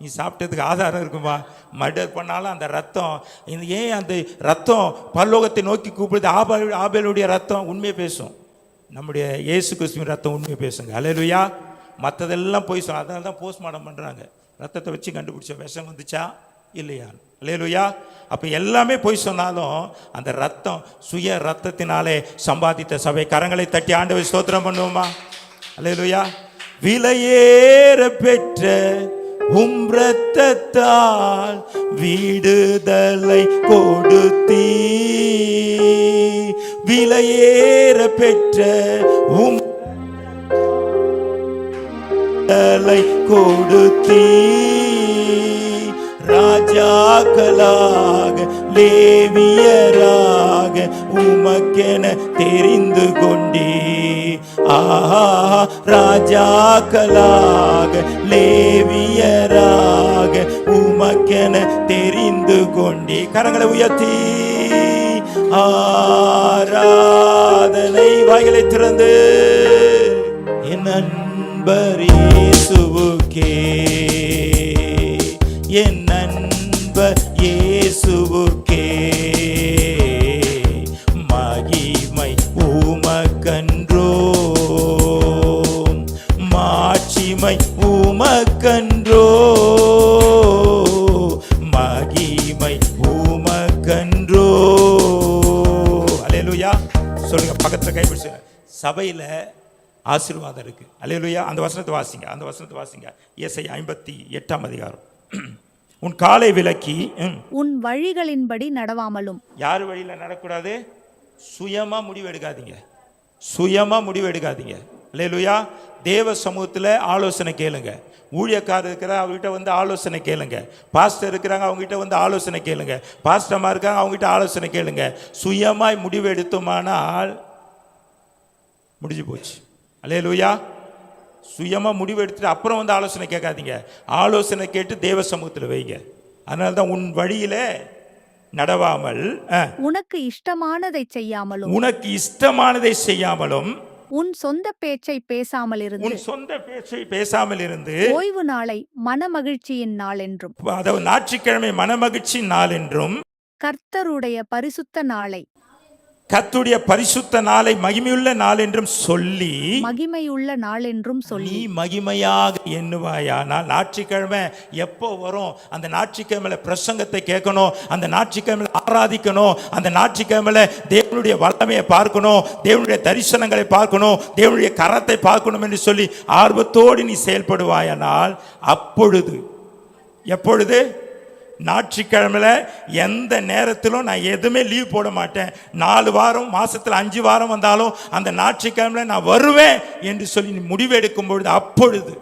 நீ சாப்பிட்டதுக்கு ஆதாரம் இருக்குமா? மர்டர் பண்ணாலும் அந்த ரத்தம், ஏன் அந்த ரத்தம் பரலோகத்தை நோக்கி கூப்பிடுது? ஆபேலுடைய ரத்தம் உண்மையை பேசும். நம்முடைய இயேசு கிறிஸ்துவின் ரத்தம் உண்மையை பேசுங்க. அல்லேலூயா. மற்றதெல்லாம் போய் சொல்ல. அதனால தான் போஸ்ட்மார்ட்டம் பண்ணுறாங்க. ரத்தத்தை வச்சு கண்டுபிடிச்ச விஷம் வந்துச்சா இல்லையா? அல்லேலூயா. அப்போ எல்லாமே போய் சொன்னாலும் அந்த ரத்தம் சுய ரத்தத்தினாலே சம்பாதித்த சபை. கரங்களை தட்டி ஆண்டவர் ஸ்தோத்திரம் பண்ணுவோமா? அல்லேலூயா. விலையேற பெற்ற உம் இரத்தத்தால் விடுதலை கொடுத்தீ, விலையேற பெற்ற உம் விடுதலை கொடுத்தீ, ராஜாக்களாக லேவியராக உமக்கென தெரிந்து கொண்டீ. ஆஹா, ராஜாக்களாக லேவியராக உமக்கென தெரிந்து கொண்டீ. கரங்களை உயர்த்தி ஆராதனை. வாய்களை திறந்து என் நண்பர் இயேசுவுக்கே, என் நண்பர் இயேசுவுக்கே மகிமை உமக்கன்றோ, மாட்சிமை உமக்கன்றோ, மகிமை உமக்கன்றோ. அல்லேலூயா. சொல்லுங்க, பக்கத்தில் கைப்பிடிச்சு. சபையில் ஆசீர்வாதம் இருக்கு. அல்லேலூயா. அந்த வசனத்தை வாசிங்க. ஏசாயா 58ஆம் அதிகாரம். உன் காலை விலக்கி உன் வழிகளின்படி நடவாமலும். யார் வழியில நடக்கூடாது? சுயமா முடிவு எடுக்காதீங்க. அல்லேலூயா. தேவ சமூகத்தில் ஆலோசனை கேளுங்க. ஊழியக்காரர் இருக்கிற அவங்ககிட்ட வந்து ஆலோசனை கேளுங்க. பாஸ்டர் இருக்கிறாங்க, அவங்ககிட்ட வந்து ஆலோசனை கேளுங்க. பாஸ்டர்மா இருக்காங்க, அவங்ககிட்ட ஆலோசனை கேளுங்க. சுயமாய் முடிவு எடுத்தோமானால் முடிஞ்சு போச்சு. அல்லேலூயா. சுயமா முடிவு எடுத்துட்டு அப்புறம் வந்து ஆலோசனை கேட்காதீங்க. ஆலோசனை கேட்டு தேவ சமூகத்தில் வைங்க. அதனால தான் உன் வழியில நடவாமல் உனக்கு இஷ்டமானதை செய்யாமலும் உன் சொந்த பேச்சை பேசாமல் இருந்து ஓய்வு நாளை மனமகிழ்ச்சியின் நாள் என்றும், அதாவது ஞாயிற்றுக்கிழமை மனமகிழ்ச்சி நாள் என்றும், கர்த்தருடைய பரிசுத்த நாளை மகிமையுள்ள நாள் என்றும் சொல்லி, நீ மகிமையாக எண்ணுவாயானால். ஞாயிற்றுக்கிழமை எப்போ வரும்? அந்த ஞாயிற்றுக்கிழமையில பிரசங்கத்தை கேட்கணும், அந்த ஞாயிற்றுக்கிழமையில ஆராதிக்கணும், அந்த ஞாயிற்றுக்கிழமையில தேவனுடைய வல்லமையை பார்க்கணும், தேவனுடைய தரிசனங்களை பார்க்கணும், தேவனுடைய கரத்தை பார்க்கணும் என்று சொல்லி ஆர்வத்தோடு நீ செயல்படுவாயானால், அப்பொழுது எப்பொழுது? ஞாயிற்றுக்கிழமையில எந்த நேரத்திலும் நான் எதுவுமே லீவ் போட மாட்டேன். 4 வாரம், மாசத்துல 5 வாரம் வந்தாலும் அந்த ஞாயிற்றுக்கிழமையில நான் வருவேன் என்று சொல்லி முடிவெடுக்கும் பொழுது, அப்பொழுது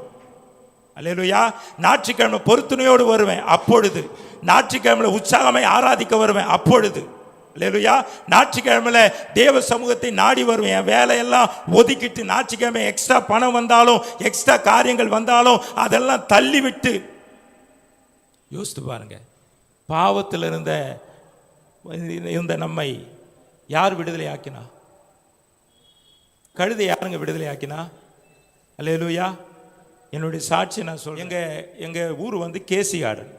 அல்லேலூயா. ஞாயிற்றுக்கிழமை பொருத்துணையோடு வருவேன், அப்பொழுது. ஞாயிற்றுக்கிழமை உற்சாகமாய் ஆராதிக்க வருவேன், அப்பொழுது. அல்லேலூயா. ஞாயிற்றுக்கிழமையில தேவ சமூகத்தை நாடி வருவேன். என் வேலையெல்லாம் ஒதுக்கிட்டு ஞாயிற்றுக்கிழமை எக்ஸ்ட்ரா பணம் வந்தாலும் எக்ஸ்ட்ரா காரியங்கள் வந்தாலும் அதெல்லாம் தள்ளி விட்டு. யோசித்து பாருங்க, பாவத்தில் இருந்த நம்மை யார் விடுதலை ஆக்கினா? கழுதை யாருங்க விடுதலை ஆக்கினா? அல்லேலூயா. என்னுடைய சாட்சி நான் சொல்றேன். எங்கள் ஊர் கேசி கார்டன்.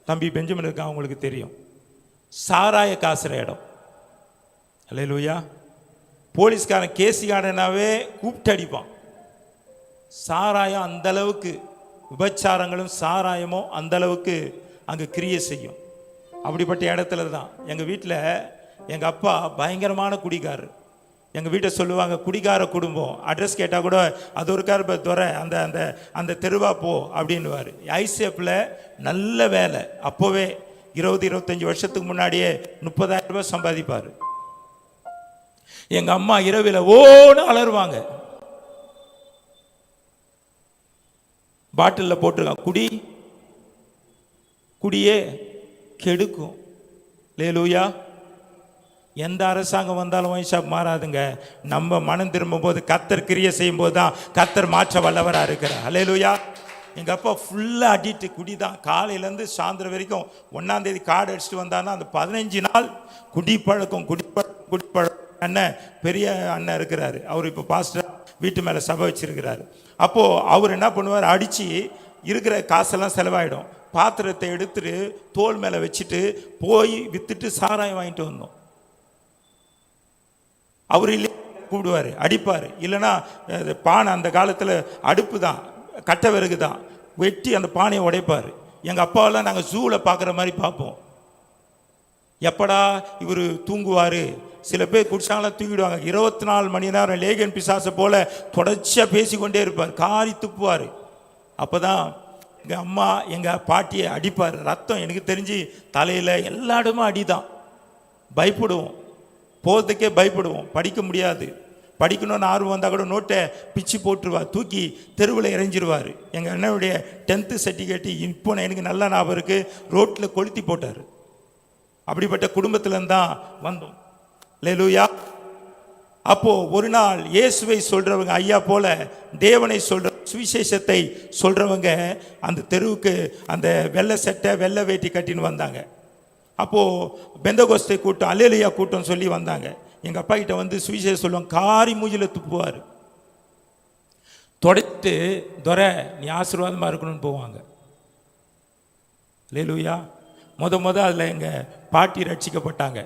தம்பி பெஞ்சமின் இருக்கா, அவங்களுக்கு தெரியும். சாராய காசுற இடம். அல்லேலூயா. போலீஸ்காரன் கேசி கார்டனாவே கூப்பிட்டு அடிப்பான். சாராயம் அந்த அளவுக்கு, விபச்சாரங்களும் சாராயமும் அந்த அளவுக்கு அங்கே கிரியை செய்யும். அப்படிப்பட்ட இடத்துல தான் எங்கள் வீட்டில் எங்கள் அப்பா பயங்கரமான குடிகாரர். எங்கள் வீட்டை சொல்லுவாங்க குடிகார குடும்பம். அட்ரஸ் கேட்டால் கூட அது ஒரு கார் துறை அந்த அந்த அந்த தெருவா போ அப்படின்னுவார். ஐசிஎஃப்பில் நல்ல வேலை. அப்போவே 20-25 வருஷத்துக்கு முன்னாடியே 30,000 ரூபாய் சம்பாதிப்பார். எங்கள் அம்மா இரவில் ஓன்னு அலறுவாங்க. பாட்டிலில் போட்டிருக்கான், குடியே கெடுக்கும். அல்லேலூயா. எந்த அரசாங்கம் வந்தாலும் ஒயின் ஷாப் மாறாதுங்க. நம்ம மனம் திரும்பும் போது, கர்த்தர் கிரியை செய்யும் போது தான் கர்த்தர் மாற்ற வல்லவராக இருக்கிறார். அல்லேலூயா. எங்கள் அப்பா ஃபுல்லாக அடிட்டு குடி தான். காலையிலேருந்து சாயந்தரம் வரைக்கும் 1ஆம் தேதி கார்டு அடிச்சுட்டு வந்தான்னா அந்த 15 நாள் குடிப்பழக்கம். அண்ணன், பெரிய அண்ணன் இருக்கிறாரு, அவர் இப்போ பாஸ்டர், வீட்டு மேலே சபை வச்சிருக்கிறாரு. அப்போது அவர் என்ன பண்ணுவார், அடித்து இருக்கிற காசெல்லாம் செலவாயிடும். பாத்திரத்தை எடுத்துட்டு தோல் மேலே வச்சுட்டு போய் விற்றுட்டு சாராயம் வாங்கிட்டு வந்தோம். அவர் இல்லை கூப்பிடுவார், அடிப்பார். இல்லைன்னா பானை, அந்த காலத்தில் அடுப்பு தான், கட்டை விறகு தான், வெட்டி அந்த பானையை உடைப்பார். எங்கள் அப்பாவெல்லாம் நாங்கள் ஜூவில் பார்க்குற மாதிரி பார்ப்போம். எப்படா இவர் தூங்குவார். சில பேர் குடிச்சாங்களாம் தூங்கிடுவாங்க. 24 மணி நேரம் லேகன் பிசாசை போல தொடர்ச்சியாக பேசிக்கொண்டே இருப்பார், காரி துப்புவார். அப்போ தான் எங்கள் அம்மா எங்கள் பாட்டியை அடிப்பார். ரத்தம் எனக்கு தெரிஞ்சு தலையில் எல்லா இடமும் அடிதான். பயப்படுவோம், போகிறதுக்கே பயப்படுவோம். படிக்க முடியாது. படிக்கணும்னு ஆர்வம் வந்தால் கூட நோட்டை பிச்சு போட்டுருவார், தூக்கி தெருவில் இறைஞ்சிருவார். எங்கள் அண்ணனுடைய 10th சர்டிஃபிகேட்டு இப்போ எனக்கு நல்ல ஞாபகம் இருக்குது, ரோட்டில் கொளுத்தி போட்டார். அப்படிப்பட்ட குடும்பத்திலேருந்து தான் வந்தோம். அல்லேலூயா. அப்போது ஒரு நாள் இயேசுவை சொல்கிறவங்க, ஐயா போல தேவனை சொல்கிற சுவிசேஷத்தை சொல்கிறவங்க அந்த தெருவுக்கு அந்த வெள்ளை சட்டை வெள்ளை வேட்டி கட்டின்னு வந்தாங்க. அப்போது பெந்தகோஸ்தை கூட்டம், அல்லேலூயா கூட்டம் சொல்லி வந்தாங்க. எங்கள் அப்பா கிட்ட சுவிசேஷம் சொல்லுவாங்க, காரி மூஞ்சில் துப்புவார். தொடத்து துரை நீ ஆசீர்வாதமாக இருக்கணும்னு போவாங்க. அல்லேலூயா. அதில் எங்கள் பாட்டி ரட்சிக்கப்பட்டாங்க.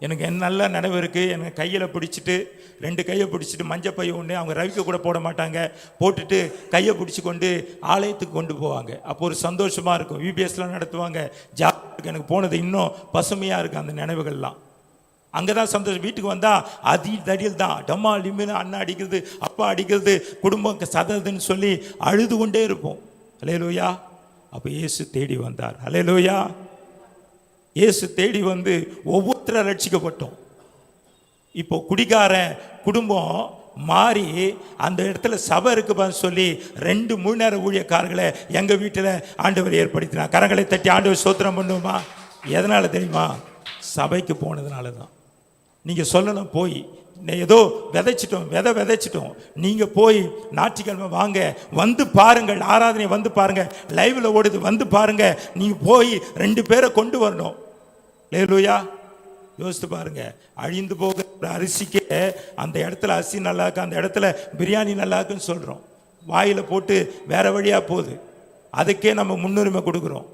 எனக்கு நல்ல நினைவு இருக்குது. எனக்கு கையில் பிடிச்சிட்டு 2 கையை பிடிச்சிட்டு மஞ்சள் பைய ஒன்று, அவங்க ரவிக்க கூட போட மாட்டாங்க, போட்டுட்டு கையை பிடிச்சி கொண்டு ஆலயத்துக்கு கொண்டு போவாங்க. அப்போ ஒரு சந்தோஷமாக இருக்கும். விபிஎஸ்லாம் நடத்துவாங்க. எனக்கு போனது இன்னும் பசுமையாக இருக்குது அந்த நினைவுகள்லாம். அங்கே தான் சந்தோஷம். வீட்டுக்கு வந்தால் தடியில் தான், டம்மா லிம்மின்னு அண்ணன் அடிக்கிறது, அப்பா அடிக்கிறது, குடும்பம் சததுன்னு சொல்லி அழுது கொண்டே இருப்போம். அல்லேலூயா. அப்போ இயேசு தேடி வந்தார். அல்லேலூயா. இயேசு தேடி ஒவ்வொருத்தரை ரட்சிக்கப்பட்டோம். இப்போ குடிகார குடும்பம் மாறி அந்த இடத்துல சபை இருக்குப்பான்னு சொல்லி 2 முழு நேர ஊழியக்காரர்களை எங்கள் வீட்டில் ஆண்டவர் ஏற்படுத்தினார். கரங்களை தட்டி ஆண்டவர் ஸ்தோத்திரம் பண்ணுவோமா? எதனால தெரியுமா? சபைக்கு போனதுனால தான். நீங்கள் சொல்லணும், போய் ஏதோ விதைச்சிட்டோம். நீங்கள் போய் ஞாயிற்றுக்கிழமை வாங்க, பாருங்கள், ஆராதனை பாருங்கள், லைவில் ஓடுது, பாருங்கள். நீங்கள் போய் 2 பேரை கொண்டு வரணும். அல்லேலூயா. யோசித்து பாருங்க, அழிந்து போகிற அரிசிக்கு அந்த இடத்துல அரிசி நல்லா இருக்கு, அந்த இடத்துல பிரியாணி நல்லா இருக்குன்னு சொல்கிறோம். வாயில் போட்டு வேற வழியாக போகுது, அதுக்கே நம்ம முன்னுரிமை கொடுக்குறோம்.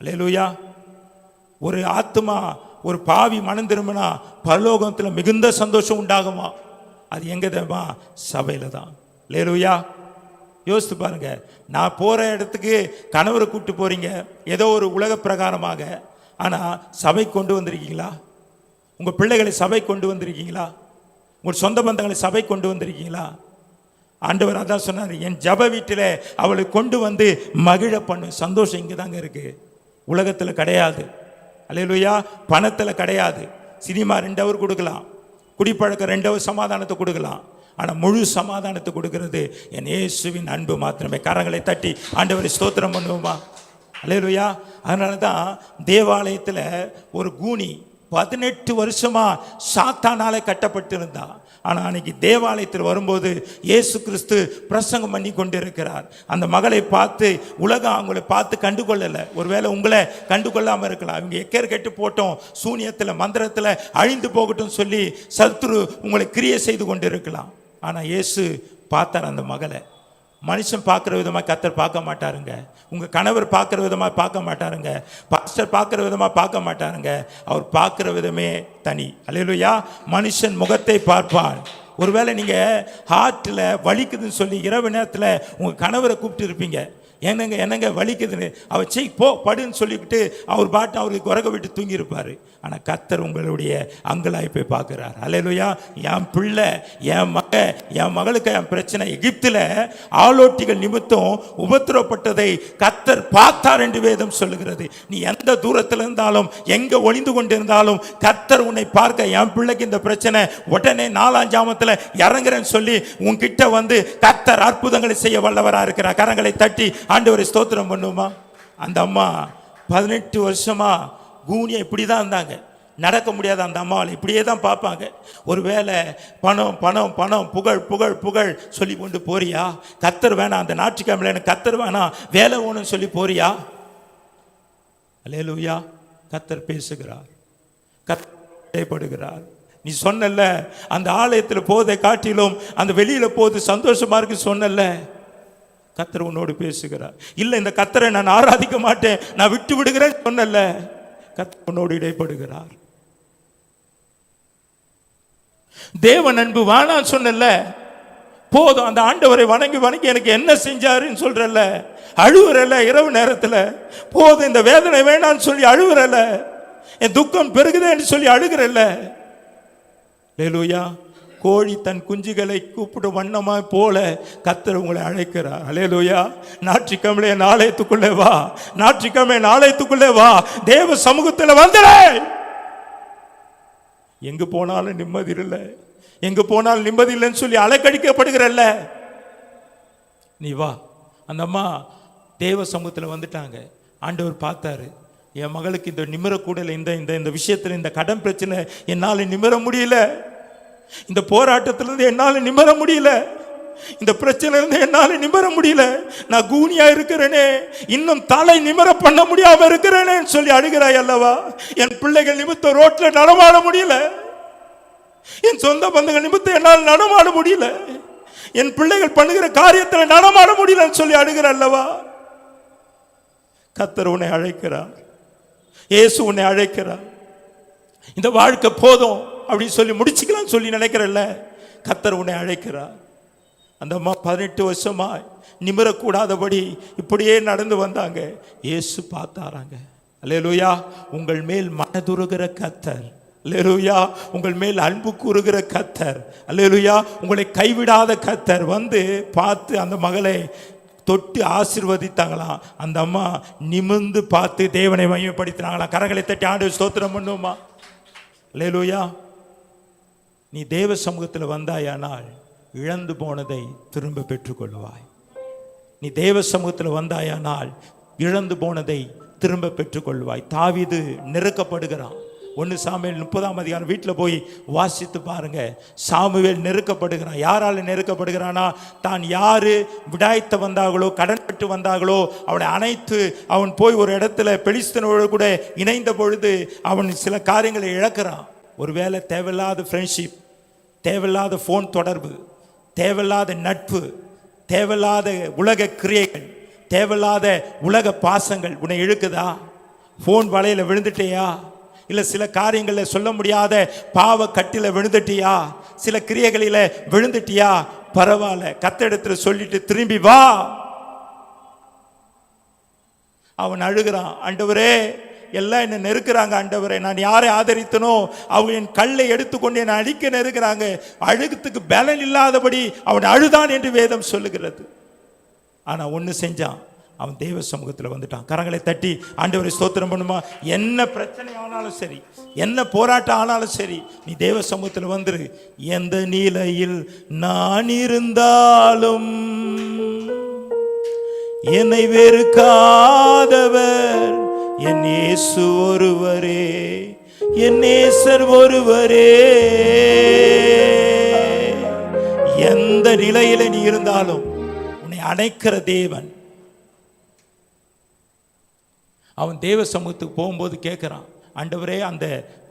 அல்லேலூயா. ஒரு ஆத்மா, ஒரு பாவி மனம் திரும்பினா பரலோகத்தில் மிகுந்த சந்தோஷம் உண்டாகுமா? அது எங்கே தெரியுமா? சபையில் தான். அல்லேலூயா. யோசித்து பாருங்க, நான் போகிற இடத்துக்கு கணவரை கூப்பிட்டு போகிறீங்க ஏதோ ஒரு உலக பிரகாரமாக, ஆனால் சபை கொண்டு வந்திருக்கீங்களா? உங்கள் பிள்ளைகளை சபை கொண்டு வந்திருக்கீங்களா? உங்கள் சொந்த பந்தங்களை சபை கொண்டு வந்திருக்கீங்களா? ஆண்டவர் அதான் சொன்னார், என் ஜப வீட்டில் அவளை கொண்டு வந்து மகிழ பண்ணு. சந்தோஷம் இங்கே தாங்க இருக்குது, உலகத்தில் கிடையாது. அல்லேலூயா. பணத்தில் கிடையாது. சினிமா 2 ஹவர் கொடுக்கலாம், குடிப்பழக்கம் 2 ஹவர் சமாதானத்தை கொடுக்கலாம். ஆனா முழு சமாதானத்தை கொடுக்கிறது என் இயேசுவின் அன்பு மாத்திரமே. கரங்களை தட்டி ஆண்டவரை ஸ்தோத்திரம் பண்ணுவோமா? அல்லேலூயா. அதனால தான் தேவாலயத்தில் ஒரு கூனி 18 வருஷமா சாத்தானாலே கட்டப்பட்டிருந்தா. ஆனால் அன்னைக்கு தேவாலயத்தில் வரும்போது இயேசு கிறிஸ்து பிரசங்கம் பண்ணி கொண்டிருக்கிறார். அந்த மகளை பார்த்து உலகம் அவங்களை பார்த்து கண்டுகொள்ளலை. ஒருவேளை உங்களை கண்டுகொள்ளாமல் இருக்கலாம். அவங்க எக்கேர் கெட்டு போட்டோம், சூனியத்தில் மந்திரத்தில் அழிந்து போகட்டும் சொல்லி சத்துரு உங்களை கிரியை செய்து கொண்டு இருக்கலாம். ஆனால் இயேசு பார்த்தார் அந்த மகளை. மனுஷன் பார்க்குற விதமாக கர்த்தர் பார்க்க மாட்டாருங்க. உங்கள் கணவர் பார்க்குற விதமாக பார்க்க மாட்டாருங்க. பாஸ்டர் பார்க்குற விதமாக பார்க்க மாட்டாருங்க. அவர் பார்க்குற விதமே தனி. அல்லேலூயா. மனுஷன் முகத்தை பார்ப்பான். ஒருவேளை நீங்கள் ஹார்ட்டில் வலிக்குதுன்னு சொல்லி இரவு நேரத்தில் உங்கள் கணவரை கூப்பிட்டு இருப்பீங்க. என்னங்க வலிக்குதுன்னு. அவர் செய் போ படுன்னு சொல்லிக்கிட்டு அவர் பாட்டு அவருக்கு குரக விட்டு தூங்கியிருப்பார். ஆனால் கர்த்தர் உங்களுடைய அங்கலாய்ப்பை பார்க்குறார். அல்லேலூயா. என் பிள்ளை, என் மகளுக்கு என் பிரச்சனை எகிப்தில் ஆளோட்டிகள் நிமித்தம் உபத்திரப்பட்டதை கர்த்தர் பார்த்தார் என்று வேதம் சொல்லுகிறது. நீ எந்த தூரத்தில் இருந்தாலும் எங்கே ஒளிந்து கொண்டிருந்தாலும் கர்த்தர் உன்னை பார்க்க. என் பிள்ளைக்கு இந்த பிரச்சனை, உடனே 4ஆம் ஜாமத்தில் இறங்குறேன்னு சொல்லி உன்கிட்ட வந்து கர்த்தர் அற்புதங்களை செய்ய வல்லவராக இருக்கிறார். கரங்களை தட்டி ஆண்டவரை ஸ்தோத்திரம் பண்ணுமா? அந்த அம்மா 18 வருஷமா கூனியா இப்படி தான் இருந்தாங்க. நடக்க முடியாத அந்த அம்மாவை இப்படியே தான் பார்ப்பாங்க. ஒருவேளை பணம் பணம் பணம் புகழ் புகழ் புகழ் சொல்லி கொண்டு போறியா? கர்த்தர் வேணாம், அந்த ஞாயிற்றுக்கிழமையில எனக்கு கர்த்தர் வேணாம், வேலை வேணும்னு சொல்லி போறியா? அல்லேலூயா. கர்த்தர் பேசுகிறார், கர்த்தர். நீ சொன்னல்ல அந்த ஆலயத்தில் போதை காட்டிலும் அந்த வெளியில போது சந்தோஷமா இருக்கு சொன்னல்ல, கர்த்தர் உன்னோடு பேசுகிறார். இல்லை இந்த கர்த்தரை நான் ஆராதிக்க மாட்டேன், நான் விட்டு விடுகிறேன் சொன்னல்ல, கர்த்தர் உன்னோடு இடைப்படுகிறார். தேவன் அன்பு வேணான்னு சொன்னல்ல, போதும் அந்த ஆண்டவரை வணங்கி வணங்கி எனக்கு என்ன செஞ்சாருன்னு சொல்றல்ல, அழுவுறல்ல இரவு நேரத்தில், போதும் இந்த வேதனை வேணான்னு சொல்லி அழுவுறல்ல, என் துக்கம் பெருகுதேன்னு சொல்லி அழுகிறல்ல. அல்லேலூயா. கோழி தன் குஞ்சுகளை கூப்பிடும் வண்ணமாய் போல கர்த்தர் உங்களை அழைக்கிறார். அல்லேலூயா. ஞாயிற்றுக்கிழமை ஆலயத்துக்குள்ளே வா, ஞாயிற்றுக்கிழமை ஆலயத்துக்குள்ளே வா, தேவ சமூகத்தில் வந்துடு. எங்கு போனாலும் நிம்மதி இல்லை, எங்கு போனாலும் நிம்மதி இல்லைன்னு சொல்லி அலைக்கடிக்கப்படுகிறல்ல, நீ வா. அந்த அம்மா தேவ சமூகத்தில் வந்துட்டாங்க. ஆண்டவர் பார்த்தாரு, என் மகளுக்கு இந்த நிமிரக்கூடல, இந்த விஷயத்தில், இந்த கடன் பிரச்சனை என்னால் நிமிர முடியல, இந்த போராட்டத்திலிருந்து என்னால் நிமிர முடியல, இந்த பிரச்சனையிலிருந்து என்னால் நிமிர முடியல, நான் கூனியா இருக்கிறேனே, இன்னும் தலை நிமிர பண்ண முடியாம இருக்கிறேனே சொல்லி அழுகிறாய் அல்லவா? என் பிள்ளைகள் நிமித்தம் ரோட்ல நடமாட முடியல, என் சொந்த பந்தங்கள் நிமித்தம் என்னால் நடமாட முடியல, என் பிள்ளைகள் பண்ணுகிற காரியத்தில் நடமாட முடியலன்னு சொல்லி அழுகிற அல்லவா? கர்த்தர் உன்னை அழைக்கிறார், இயேசு உன்னை அழைக்கிறார். இந்த வாழ்க்கை போதும் அப்படின்னு சொல்லி முடிச்சுக்கலாம் சொல்லி நினைக்கிறல்ல, கர்த்தர் உன்னை அழைக்கிறார். அந்த அம்மா 18 வருஷமா நிமிரக்கூடாதபடி இப்படியே நடந்து வந்தாங்க. இயேசு பார்த்தாராங்க. அல்லேலூயா. உங்கள் மேல் மனதுருகிற கர்த்தர், அல்லேலூயா, உங்கள் மேல் அன்பு கூறுகிற கர்த்தர், அல்லேலூயா, உங்களை கைவிடாத கர்த்தர் வந்து பார்த்து அந்த மகளை தொட்டு ஆசீர்வதித்தாங்களாம். அந்த அம்மா நிமிர்ந்து பார்த்து தேவனை மையப்படுத்தினாங்களாம். கரங்களை தட்டி ஆண்டு ஸ்தோத்திரம் பண்ணுவோமா? அல்லேலூயா. நீ தேவ சமூகத்தில் வந்தாயானால் இழந்து போனதை திரும்ப பெற்றுக்கொள்வாய். நீ தேவ சமூகத்தில் வந்தாயானால் இழந்து போனதை திரும்ப பெற்றுக்கொள்வாய். தாவீது நெருக்கப்படுகிறான். 1 சாமுவேல் 30ஆம் அதிகாரம் வீட்டில் போய் வாசித்து பாருங்க. சாமுவேல் நெருக்கப்படுகிறான். யாரால நெருக்கப்படுகிறானா? தான் யாரு விடாய்த்த வந்தார்களோ, கடன் பெற்று வந்தார்களோ அவனை அணைத்து அவன் போய் ஒரு இடத்துல பெலிஸ்தனோடு கூட இணைந்த பொழுது அவன் சில காரியங்களை இழக்கிறான். ஒருவேளை தேவையில்லாத ஃப்ரெண்ட்ஷிப், தேவையில்லாத ஃபோன் தொடர்பு, தேவையில்லாத நட்பு, தேவையில்லாத உலக கிரியைகள், தேவையில்லாத உலக பாசங்கள் உன்னை இழுக்குதா? ஃபோன் வலையில விழுந்துட்டியா? இல்லை சில காரியங்களில் சொல்ல முடியாத பாவ கட்டில விழுந்துட்டியா? சில கிரியைகளில் விழுந்துட்டியா? பரவாயில்ல, கர்த்தரிடத்தில் சொல்லிட்டு திரும்பி வா. அவன் அழுகிறான். ஆண்டவரே, எல்லாம் என்னை நெருக்கிறாங்க ஆண்டவரே, நான் யாரை ஆதரித்தனோ அவங்க என் கல்லை எடுத்துக்கொண்டு என்னை அழிக்க நெருக்கிறாங்க. அழுகத்துக்கு பலன் இல்லாதபடி அவன் அழுதான் என்று வேதம் சொல்லுகிறது. ஆனால் ஒன்று செஞ்சான். அவன் தேவ சமூகத்தில் வந்துட்டான். கரங்களை தட்டி ஆண்டவரை ஸ்தோத்திரம் பண்ணுமா. என்ன பிரச்சனை ஆனாலும் சரி, என்ன போராட்டம் ஆனாலும் சரி, நீ தேவ சமூகத்தில் வந்துரு. எந்த நிலையில் நான் இருந்தாலும் என்னை வெறுக்காதவர் என் இயேசு ஒருவரே, என் நேசர் ஒருவரே. எந்த நிலையில நீ இருந்தாலும் உன்னை அணைக்கிற தேவன். அவன் தேவ சமூகத்துக்கு போகும்போது கேட்கிறான், ஆண்டவரே அந்த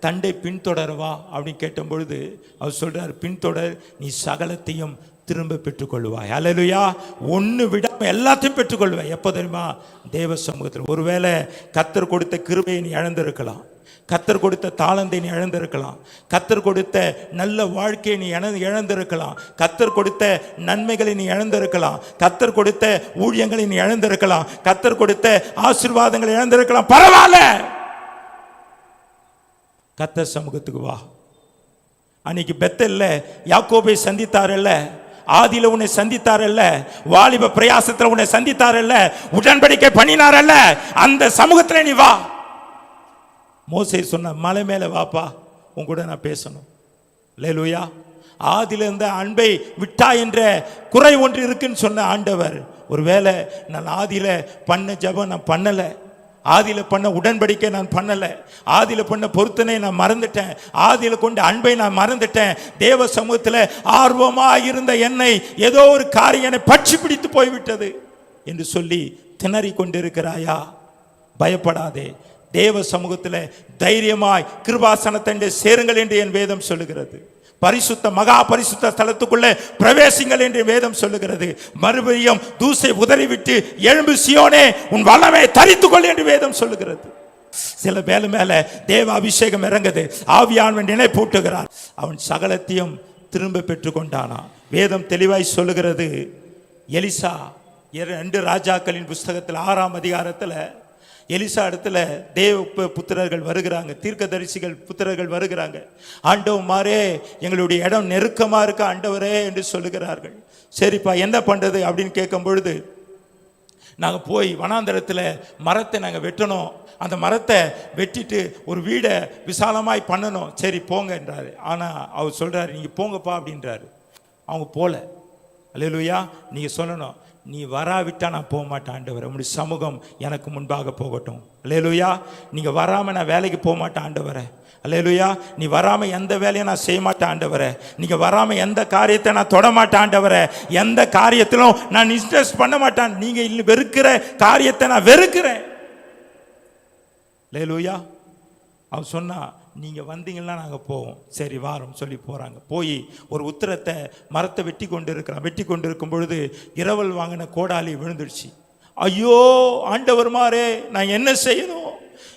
தண்டை பின்தொடரவா அப்படின்னு கேட்ட பொழுது அவர் சொல்றார், பின்தொடர், நீ சகலத்தையும் திரும்ப பெற்றுக்கொள்வாய். அல்லேலூயா. ஒன்று விடாம எல்லாத்தையும் பெற்றுக்கொள்வாய். எப்போ தெரியுமா? தேவ சமூகத்தில். ஒருவேளை கர்த்தர் கொடுத்த கிருபையை நீ இழந்திருக்கலாம், கர்த்தர் கொடுத்த தாளந்தை நீ இழந்திருக்கலாம், கர்த்தர் கொடுத்த நல்ல வாழ்க்கையை நீ இழந்திருக்கலாம், கர்த்தர் கொடுத்த நன்மைகளை நீ இழந்திருக்கலாம், கர்த்தர் கொடுத்த ஊழியங்களை நீ இழந்திருக்கலாம், கர்த்தர் கொடுத்த ஆசீர்வாதங்களை இழந்திருக்கலாம். பரவாயில்ல, கர்த்தர் சமூகத்துக்கு வா. அன்னைக்கு பெத்தல்ல யாக்கோபை சந்தித்தாரல்ல, ஆதியில உன்னை சந்தித்தாரல்ல, வாலிப பிரயாசத்துல உன்னை சந்தித்தாரல்ல, உடன்படிக்கை பண்ணினாரல்ல, அந்த சமூகத்துல நீ வா. மோசே சொன்ன, மலை மேல வாப்பா, உன் கூட நான் பேசணும். அல்லேலூயா. ஆதியில இருந்த அன்பை விட்டா என்ற குறை ஒன்று இருக்குன்னு சொன்ன ஆண்டவர், ஒருவேளை நான் ஆதியில பண்ண ஜெபம் நான் பண்ணல, ஆதியில பண்ண உடன்படிக்கை நான் பண்ணல, ஆதியில பண்ண பொருத்தனை நான் மறந்துட்டேன், ஆதியில கொண்ட அன்பை நான் மறந்துட்டேன், தேவ சமூகத்தில் ஆர்வமா இருந்த என்னை ஏதோ ஒரு காரியம் என்னை பற்றி பிடித்து போய்விட்டது என்று சொல்லி திணறி கொண்டிருக்கிறாயா? பயப்படாதே. தேவ சமூகத்தில் தைரியமாய் கிருபாசனத்தை சேருங்கள் என்று என் வேதம் சொல்லுகிறது. பரிசுத்த மகா பரிசுத்த ஸ்தலத்துக்குள்ளே பிரவேசிங்கள் என்று வேதம் சொல்லுகிறது. மறுபடியும் தூசை உதறிவிட்டு எழும்பு சியோனே, உன் வல்லமை தரித்துக்கொள் என்று வேதம் சொல்லுகிறது. சில மேல மேல தேவ அபிஷேகம் இறங்குது, ஆவியானவன் நினைப்பூட்டுகிறார். அவன் சகலத்தையும் திரும்ப பெற்றுக்கொண்டானா. வேதம் தெளிவாய் சொல்லுகிறது. எலிசா 2 ராஜாக்களின் புஸ்தகத்தில் 6ஆம் அதிகாரத்தில் எலிசா இடத்துல தேவ புத்திரர்கள் வருகிறாங்க, தீர்க்கதரிசிகள் புத்திரர்கள் வருகிறாங்க. ஆண்டவமாரே, எங்களுடைய இடம் நெருக்கமா இருக்க ஆண்டவரே என்று சொல்லுகிறார்கள். சரிப்பா, என்ன பண்றது அப்படின்னு கேட்கும் பொழுது, நாங்கள் போய் வனாந்தரத்தில் மரத்தை நாங்கள் வெட்டணும், அந்த மரத்தை வெட்டிட்டு ஒரு வீடை விசாலமாய் பண்ணணும். சரி போங்க என்றாரு. ஆனால் அவர் சொல்றாரு, நீங்கள் போங்கப்பா அப்படின்றாரு. அவங்க போல. அல்லேலூயா. நீங்கள் சொல்லணும், நீ வராவிட்டா நான் போக மாட்டேன் ஆண்டவரே, உங்களுடைய சமூகம் எனக்கு முன்பாக போகட்டும். அல்லேலூயா. நீங்கள் வராமல் நான் வேலைக்கு போக மாட்டேன் ஆண்டவரே. அல்லேலூயா. நீ வராமல் எந்த வேலையும் நான் செய்ய மாட்டேன் ஆண்டவரே. நீங்கள் வராமல் எந்த காரியத்தை நான் தொட மாட்டேன் ஆண்டவரே. எந்த காரியத்திலும் நான் இன்ட்ரெஸ்ட் பண்ண மாட்டேன். நீங்கள் வெறுக்கிற காரியத்தை நான் வெறுக்கிறேன். அல்லேலூயா. அவர் சொன்னா, நீங்கள் வந்தீங்கன்னா நாங்கள் போவோம். சரி வாரம் சொல்லி போகிறாங்க. போய் ஒரு உத்திரத்தை மரத்தை வெட்டி கொண்டு இருக்கும் பொழுது இரவல் வாங்கின கோடாலி விழுந்துடுச்சு. ஐயோ ஆண்டவர்மாரே, நான் என்ன செய்யணும்,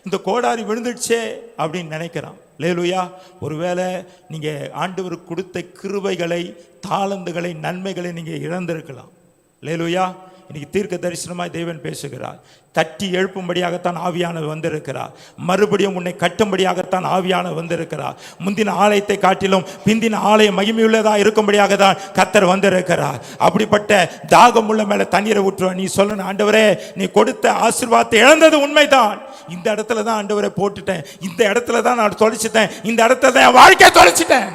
இந்த கோடாலி விழுந்துடுச்சே அப்படின்னு நினைக்கிறான். அல்லேலூயா. ஒருவேளை நீங்கள் ஆண்டவருக்கு கொடுத்த கிருபைகளை, தாளந்துகளை, நன்மைகளை நீங்கள் இழந்திருக்கலாம். அல்லேலூயா. இன்னைக்கு தீர்க்க தரிசனமாய் தேவன் பேசுகிறார். தட்டி எழுப்பும்படியாகத்தான் ஆவியானவர் வந்திருக்கிறார். மறுபடியும் உன்னை கட்டும்படியாகத்தான் ஆவியானவர் வந்திருக்கிறார். முந்தின ஆலயத்தை காட்டிலும் பிந்தின ஆலயம் மகிமையுள்ளதா இருக்கும்படியாக தான் கர்த்தர் வந்திருக்கிறார். அப்படிப்பட்ட தாகம் உள்ள மேல தண்ணீரை ஊற்றுவா. நீ சொல்லணும், ஆண்டவரே, நீ கொடுத்த ஆசீர்வாதத்தை இழந்தது உண்மைதான், இந்த இடத்துல தான் ஆண்டவரை போட்டுட்டேன், இந்த இடத்துல தான் நான் தொலைச்சிட்டேன், இந்த இடத்துல தான் என் வாழ்க்கையை தொலைச்சிட்டேன்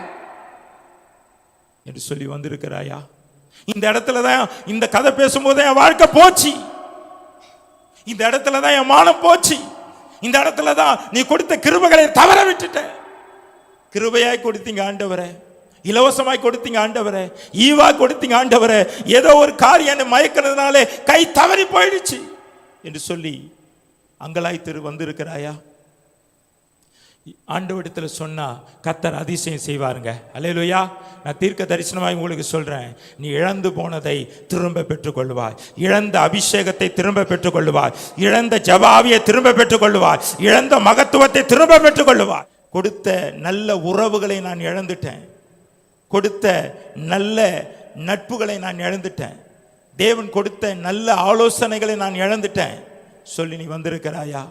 என்று சொல்லி வந்திருக்கிறாயா? இந்த இடத்துல தான் இந்த கதை பேசும்போது என் வாழ்க்கை போச்சு, இந்த இடத்துல தான் என் மானம் போச்சு, இந்த இடத்துல தான் நீ கொடுத்த கிருபைகளை தவற விட்டுட்ட. கிருபையாய் கொடுத்தீங்க ஆண்டவரே, இலவசமாய் கொடுத்தீங்க ஆண்டவரே, ஈவா கொடுத்தீங்க ஆண்டவரே, ஏதோ ஒரு காரியம் மயக்கிறதுனாலே கை தவறி போயிடுச்சு என்று சொல்லி அங்கலாய்த்து வந்திருக்கிறாயா? ஆண்டவரிடத்தில் சொன்னா கர்த்தர் அதிசயம் செய்வாருங்க. அல்லேலூயா. நான் தீர்க்க தரிசனமாய் உங்களுக்கு சொல்றேன், நீ இழந்து போனதை திரும்ப பெற்றுக்கொள்வாய், இழந்த அபிஷேகத்தை திரும்ப பெற்றுக்கொள்வாய், இழந்த ஜபாவியை திரும்ப பெற்றுக்கொள்வாய், இழந்த மகத்துவத்தை திரும்ப பெற்றுக்கொள்வாய். கொடுத்த நல்ல உறவுகளை நான் இழந்துட்டேன், கொடுத்த நல்ல நட்புகளை நான் இழந்துட்டேன், தேவன் கொடுத்த நல்ல ஆலோசனைகளை நான் இழந்துட்டேன் சொல்லி நீ வந்திருக்கிறாயா?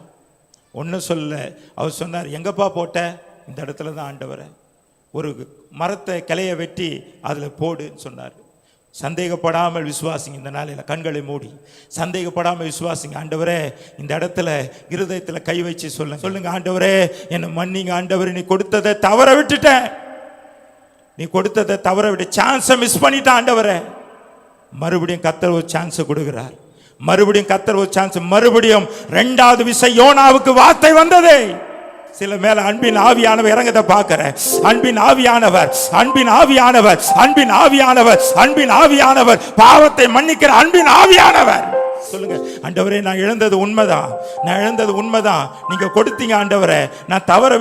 ஒன்றும் சொல்ல. அவர் சொன்னார், எங்கப்பா போட்ட? இந்த இடத்துல தான் ஆண்டவரை, ஒரு மரத்தை கிளைய வெட்டி அதில் போடுன்னு சொன்னார். சந்தேகப்படாமல் விசுவாசிங்க. இந்த நாளில் கண்களை மூடி சந்தேகப்படாமல் விசுவாசிங்க. ஆண்டவரே, இந்த இடத்துல இருதயத்தில் கை வச்சு சொல்லுங்க, ஆண்டவரே என்னை மன்னிங்க. ஆண்டவரே, நீ கொடுத்ததை தவற விட்டுட்டேன். நீ கொடுத்ததை தவற விட்டு சான்ஸை மிஸ் பண்ணிட்டான். ஆண்டவரே, மறுபடியும் கர்த்தர் ஒரு சான்ஸை கொடுக்கிறார். மறுபடியும் கர்த்தர் ஒரு சான்ஸ். மறுபடியும் 2வது விசை யோனாவுக்கு வார்த்தை வந்தது. சில மேல அன்பின் ஆவியானவர் இறங்கத பார்க்கிறேன். அன்பின் ஆவியானவர், அன்பின் ஆவியானவர், அன்பின் ஆவியானவர், அன்பின் ஆவியானவர், பாவத்தை மன்னிக்கிற அன்பின் ஆவியானவர். சொல்லுங்க, ஆண்டவரே நான் இழந்தது உண்மைதான், நான் இழந்தது உண்மைதான். நீங்க கொடுத்தீங்க ஆண்டவரே, நான் தவற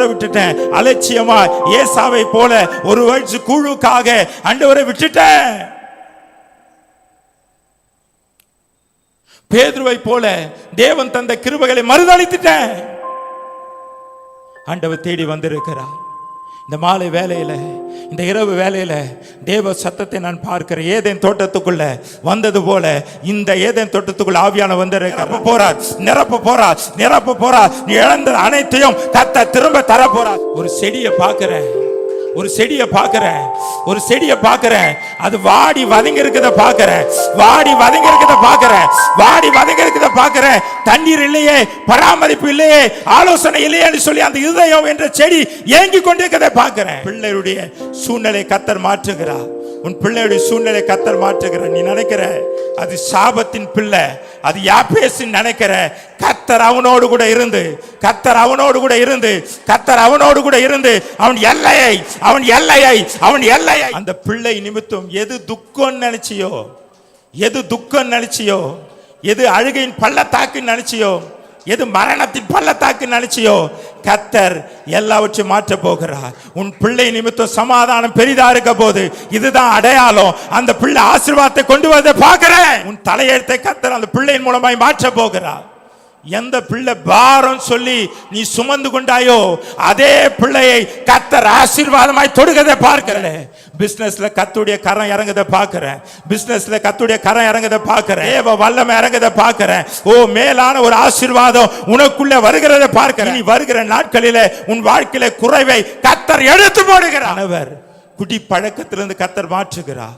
விட்டுட்டேன். அலட்சியமா ஏசாவை போல ஒரு வயசு குழுக்காக ஆண்டவரை விட்டுட்டேன். பேதுருவை போல தேவன் தந்த கிருபைகளை மறுதலித்துட்டேன். ஆண்டவர் தேடி வந்திருக்கிறார். இந்த மாலை வேளையில, இந்த இரவு வேளையில தேவ சத்தத்தை நான் பார்க்கிறேன். ஏதேன் தோட்டத்துக்குள்ள வந்தது போல இந்த ஏதேன் தோட்டத்துக்குள்ள ஆவியான வந்திருக்கிறார். நிரப்ப போறார். நீ இழந்த அனைத்தையும் கர்த்தர் திரும்ப தர போறார். ஒரு செடியை பார்க்கிறேன், அது வாடி வதங்கி இருக்கிறத பார்க்கிறேன். தண்ணீர் இல்லையே, பராமரிப்பு இல்லையே, ஆலோசனை இல்லையே சொல்லி அந்த இதயம் என்ற செடி ஏங்கி கொண்டிருக்கிறத பார்க்கிறேன். பிள்ளையுடைய சூழ்நிலை கர்த்தர் மாற்றுகிறார். உன் பிள்ளையுடைய சூழ்நிலை கர்த்தர் மாற்றுகிறார். நீ நினைக்கிற அது சாபத்தின் பிள்ளை, அது யாபேசின் நினைக்கிற, கர்த்தர் அவனோடு கூட இருந்து அவன் எல்லையை அந்த பிள்ளை நிமித்தம் எது துக்கம் நினைச்சியோ, எது அழுகையின் பள்ளத்தாக்கு நினைச்சியோ, எது மரணத்தின் பள்ளத்தாக்கு நினைச்சியோ, கர்த்தர் எல்லாவற்றையும் மாற்ற போகிறார். உன் பிள்ளை நிமித்தம் சமாதானம் பெரிதா இருக்க போது இதுதான் அடையாளம். அந்த பிள்ளை ஆசீர்வாதத்தை கொண்டு வந்து பார்க்கிறேன். உன் தலையெழுத்தை கர்த்தர் அந்த பிள்ளையின் மூலமாய் மாற்ற போகிறார். எந்த பிள்ளை பாரம் சொல்லி நீ சுமந்து கொண்டாயோ அதே பிள்ளையை கர்த்தர் ஆசீர்வாதமாய் தொடுகிறதை பார்க்கிறேன். பிசினஸ்ல கர்த்தருடைய கரம் இறங்குறதை பார்க்கிறேன். தேவ வல்லமை இறங்குறதை பார்க்கிறேன். ஓ, மேலான ஒரு ஆசீர்வாதம் உனக்குள்ள வருகிறதை பார்க்கிறேன். நீ வருகிற நாட்களிலே உன் வாழ்க்கையில குறைவை கர்த்தர் எடுத்து போடுகிறார். குடி பழக்கத்திலிருந்து கர்த்தர் மாற்றுகிறார்.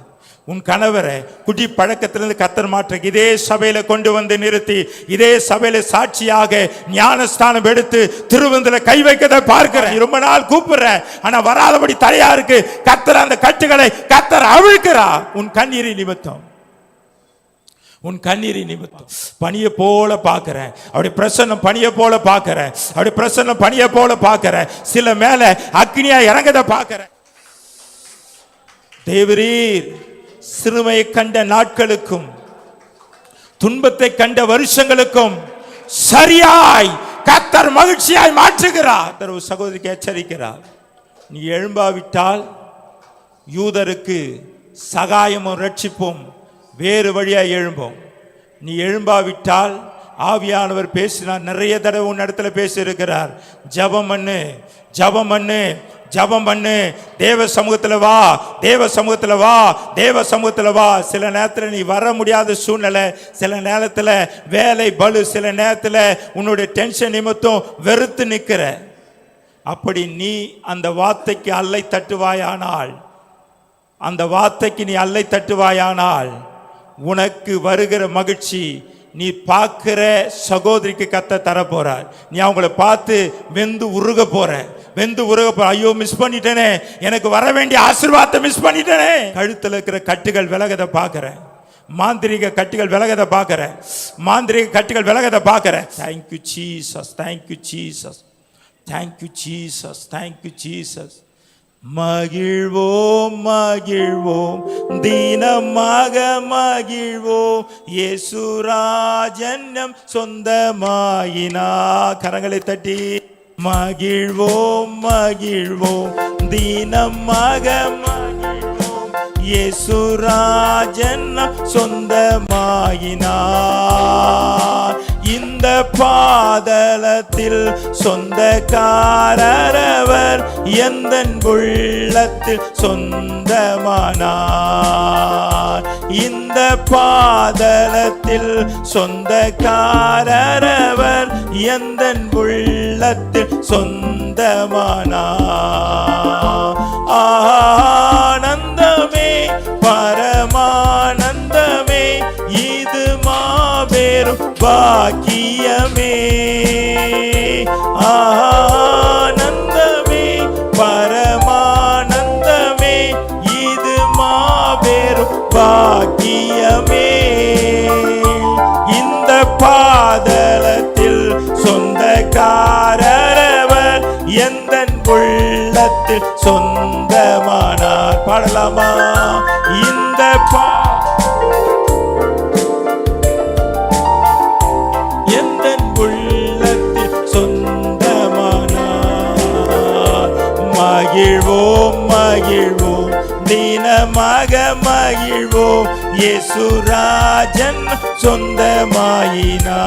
உன் கணவரை குடி பழக்கத்திலிருந்து கர்த்தர் மாற்ற இதே சபையில கொண்டு வந்து நிறுத்தி, இதே சபையில சாட்சியாக ஞானஸ்தானம் எடுத்து திருவந்தில கை வைக்கதை பார்க்கிறேன். ரொம்ப நாள் கூப்பிடுற, ஆனா வராதபடி தடையா இருக்கு. கர்த்தர் அந்த கட்டுகளை கர்த்தர் அவிழ்க்கிறார். உன் கண்ணீரின் நிமித்தம் பனியை போல பார்க்கிறேன். அப்படி பிரசன்னம் பனியை போல பார்க்கிறேன். சில மேல அக்னியா இறங்கதை பார்க்கிறேன். தேவரீர் சிறுமையை கண்ட நாட்களுக்கும் துன்பத்தை கண்ட வருஷங்களுக்கும் சரியாய் கர்த்தர் மகிழ்ச்சியாய் மாற்றுகிறார். சகோதரிக்கு எச்சரிக்கிறார். நீ எழும்பாவிட்டால் யூதருக்கு சகாயமும் ரட்சிப்பும் வேறு வழியாய் எழும்போம். நீ எழும்பாவிட்டால் ஆவியானவர் பேசினார். நிறைய தடவை உன் இடத்துல பேசியிருக்கிறார். ஜெபம் பண்ணு, தேவ சமூகத்தில் வா. சில நேரத்தில் நீ வர முடியாத சூழ்நிலை, சில நேரத்தில் வேலை பளு, சில நேரத்தில் உன்னுடைய டென்ஷன் நிமித்தம் வெறுத்து நிற்கிற. அப்படி நீ அந்த வார்த்தைக்கு அல்லை தட்டுவாயானால் உனக்கு வருகிற மகிழ்ச்சி நீ பார்க்கிற சகோதரிக்கு கர்த்தர் தர போறார். நீ அவங்கள பார்த்து வெந்து உருக போற. ஐயோ, மிஸ் பண்ணிட்டேனே, எனக்கு வர வேண்டிய ஆசீர்வாதத்தை மிஸ் பண்ணிட்டேனே. கழுத்துல இருக்கிற கட்டுகள் விலகத பார்க்கிறேன். மாந்திரிக கட்டுகள் விலகத பார்க்கிறேன். Thank you Jesus. மகிழ்வோம் தீனமாக மகிழ்வோம். இயேசுராஜன்யம் சொந்தமாயினா. கரங்களை தட்டி மகிழ்வோம் தீனமாக மகிழ்வோம். இயேசுராஜன்யம் சொந்தமாயினா. இந்த பாதலத்தில் சொந்தக்காரவர் எந்தன் உள்ளத்தில் சொந்தமானார். இந்த பாதலத்தில் சொந்தக்காரவர் எந்தன் உள்ளத்தில் சொந்தமானார். ஆனந்தமே பாக்கியமே, ஆனந்தமே, பரமானந்தமே, இது மாபெரும் பாக்கியமே. இந்த பாதலத்தில் சொந்தக்காரரவர் எந்தன் உள்ளத்தில் சொந்தமானார். பாடலாமா? இந்த எந்தன் உள்ளத்தில் சொந்தமானார். மகிழ்வோம் மகிழ்வோம் தினமாக மகிழ்வோம், இயேசுராஜன் சொந்தமாயினார்.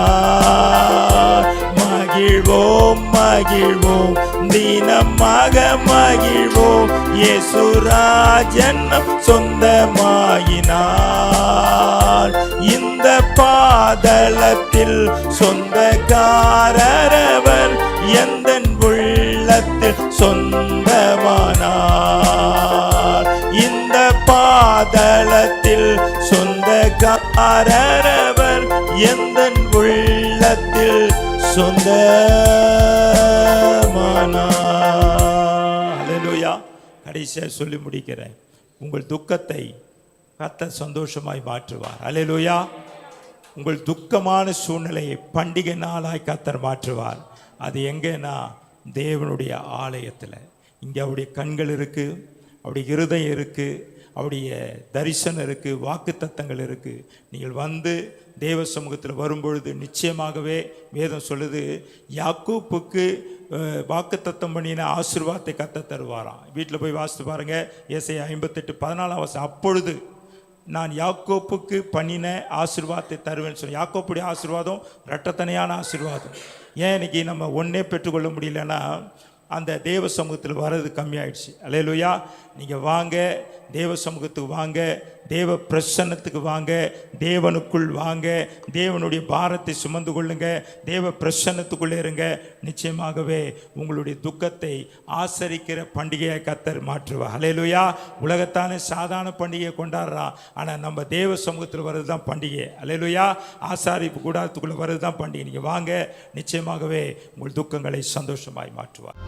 மகிழ்வோம் மகிழ்வோம் தினமாக மகிழ்வோம், இயேசுராஜன் சொந்தமாயினார். இந்த பாதலத்தில் சொந்தக்காரரவர் எந்தன் உள்ளத்தில் சொந்தமானார். இந்த பாதலத்தில் சொந்தக்காரரவர் எந்தன் உள்ளத்தில் சொந்தமானார். அல்லேலூயா. கடைசியாக சொல்லி முடிக்கிறேன். உங்கள் துக்கத்தை கர்த்தர் சந்தோஷமாய் மாற்றுவார். அல்லேலூயா. உங்கள் துக்கமான சூழ்நிலையை பண்டிகை நாளாய் கர்த்தர் மாற்றுவார். அது எங்கன்னா தேவனுடைய ஆலயத்தில். இங்கே அவருடைய கண்கள் இருக்குது, அவருடைய இருதயம் இருக்குது, அவருடைய தரிசனம் இருக்குது, வாக்குத்தத்தங்கள் இருக்குது. நீங்கள் வந்து தேவ சமூகத்தில் வரும்பொழுது நிச்சயமாகவே வேதம் சொல்லுது, யாக்கோப்புக்கு வாக்குத்தத்தம் பண்ணின ஆசீர்வாதத்தை கர்த்தர் தருவாராம். வீட்டில் போய் வாசித்து பாருங்கள், ஏசாயா 58:14. அப்பொழுது நான் யாக்கோப்புக்கு பண்ணின ஆசீர்வாதத்தை தருவேன்னு சொல்லி. யாக்கோப்புடைய ஆசீர்வாதம் இரட்டத்தனையான ஆசீர்வாதம். ஏன் இன்னைக்கு நம்ம ஒன்றே பெற்றுக்கொள்ள முடியலன்னா அந்த தேவ சமூகத்தில் வர்றது கம்மியாயிடுச்சு. அல்லேலூயா. நீங்கள் வாங்க, தேவ சமூகத்துக்கு வாங்க, தேவ பிரசன்னத்துக்கு வாங்க, தேவனுக்குள் வாங்க, தேவனுடைய பாரத்தை சுமந்து கொள்ளுங்க, தேவ பிரசன்னத்துக்குள்ளே இருங்க. நிச்சயமாகவே உங்களுடைய துக்கத்தை ஆசரிக்கிற பண்டிகையை கர்த்தர் மாற்றுவார். அல்லேலூயா. உலகத்தானே சாதாரண பண்டிகையை கொண்டாடுறான், ஆனால் நம்ம தேவ சமூகத்தில் வர்றது தான் பண்டிகை. அல்லேலூயா. ஆசாரிப்பு கூடாரத்துக்குள்ளே வர்றது தான் பண்டிகை. நீங்கள் வாங்க, நிச்சயமாகவே உங்கள் துக்கங்களை சந்தோஷமாய் மாற்றுவார்.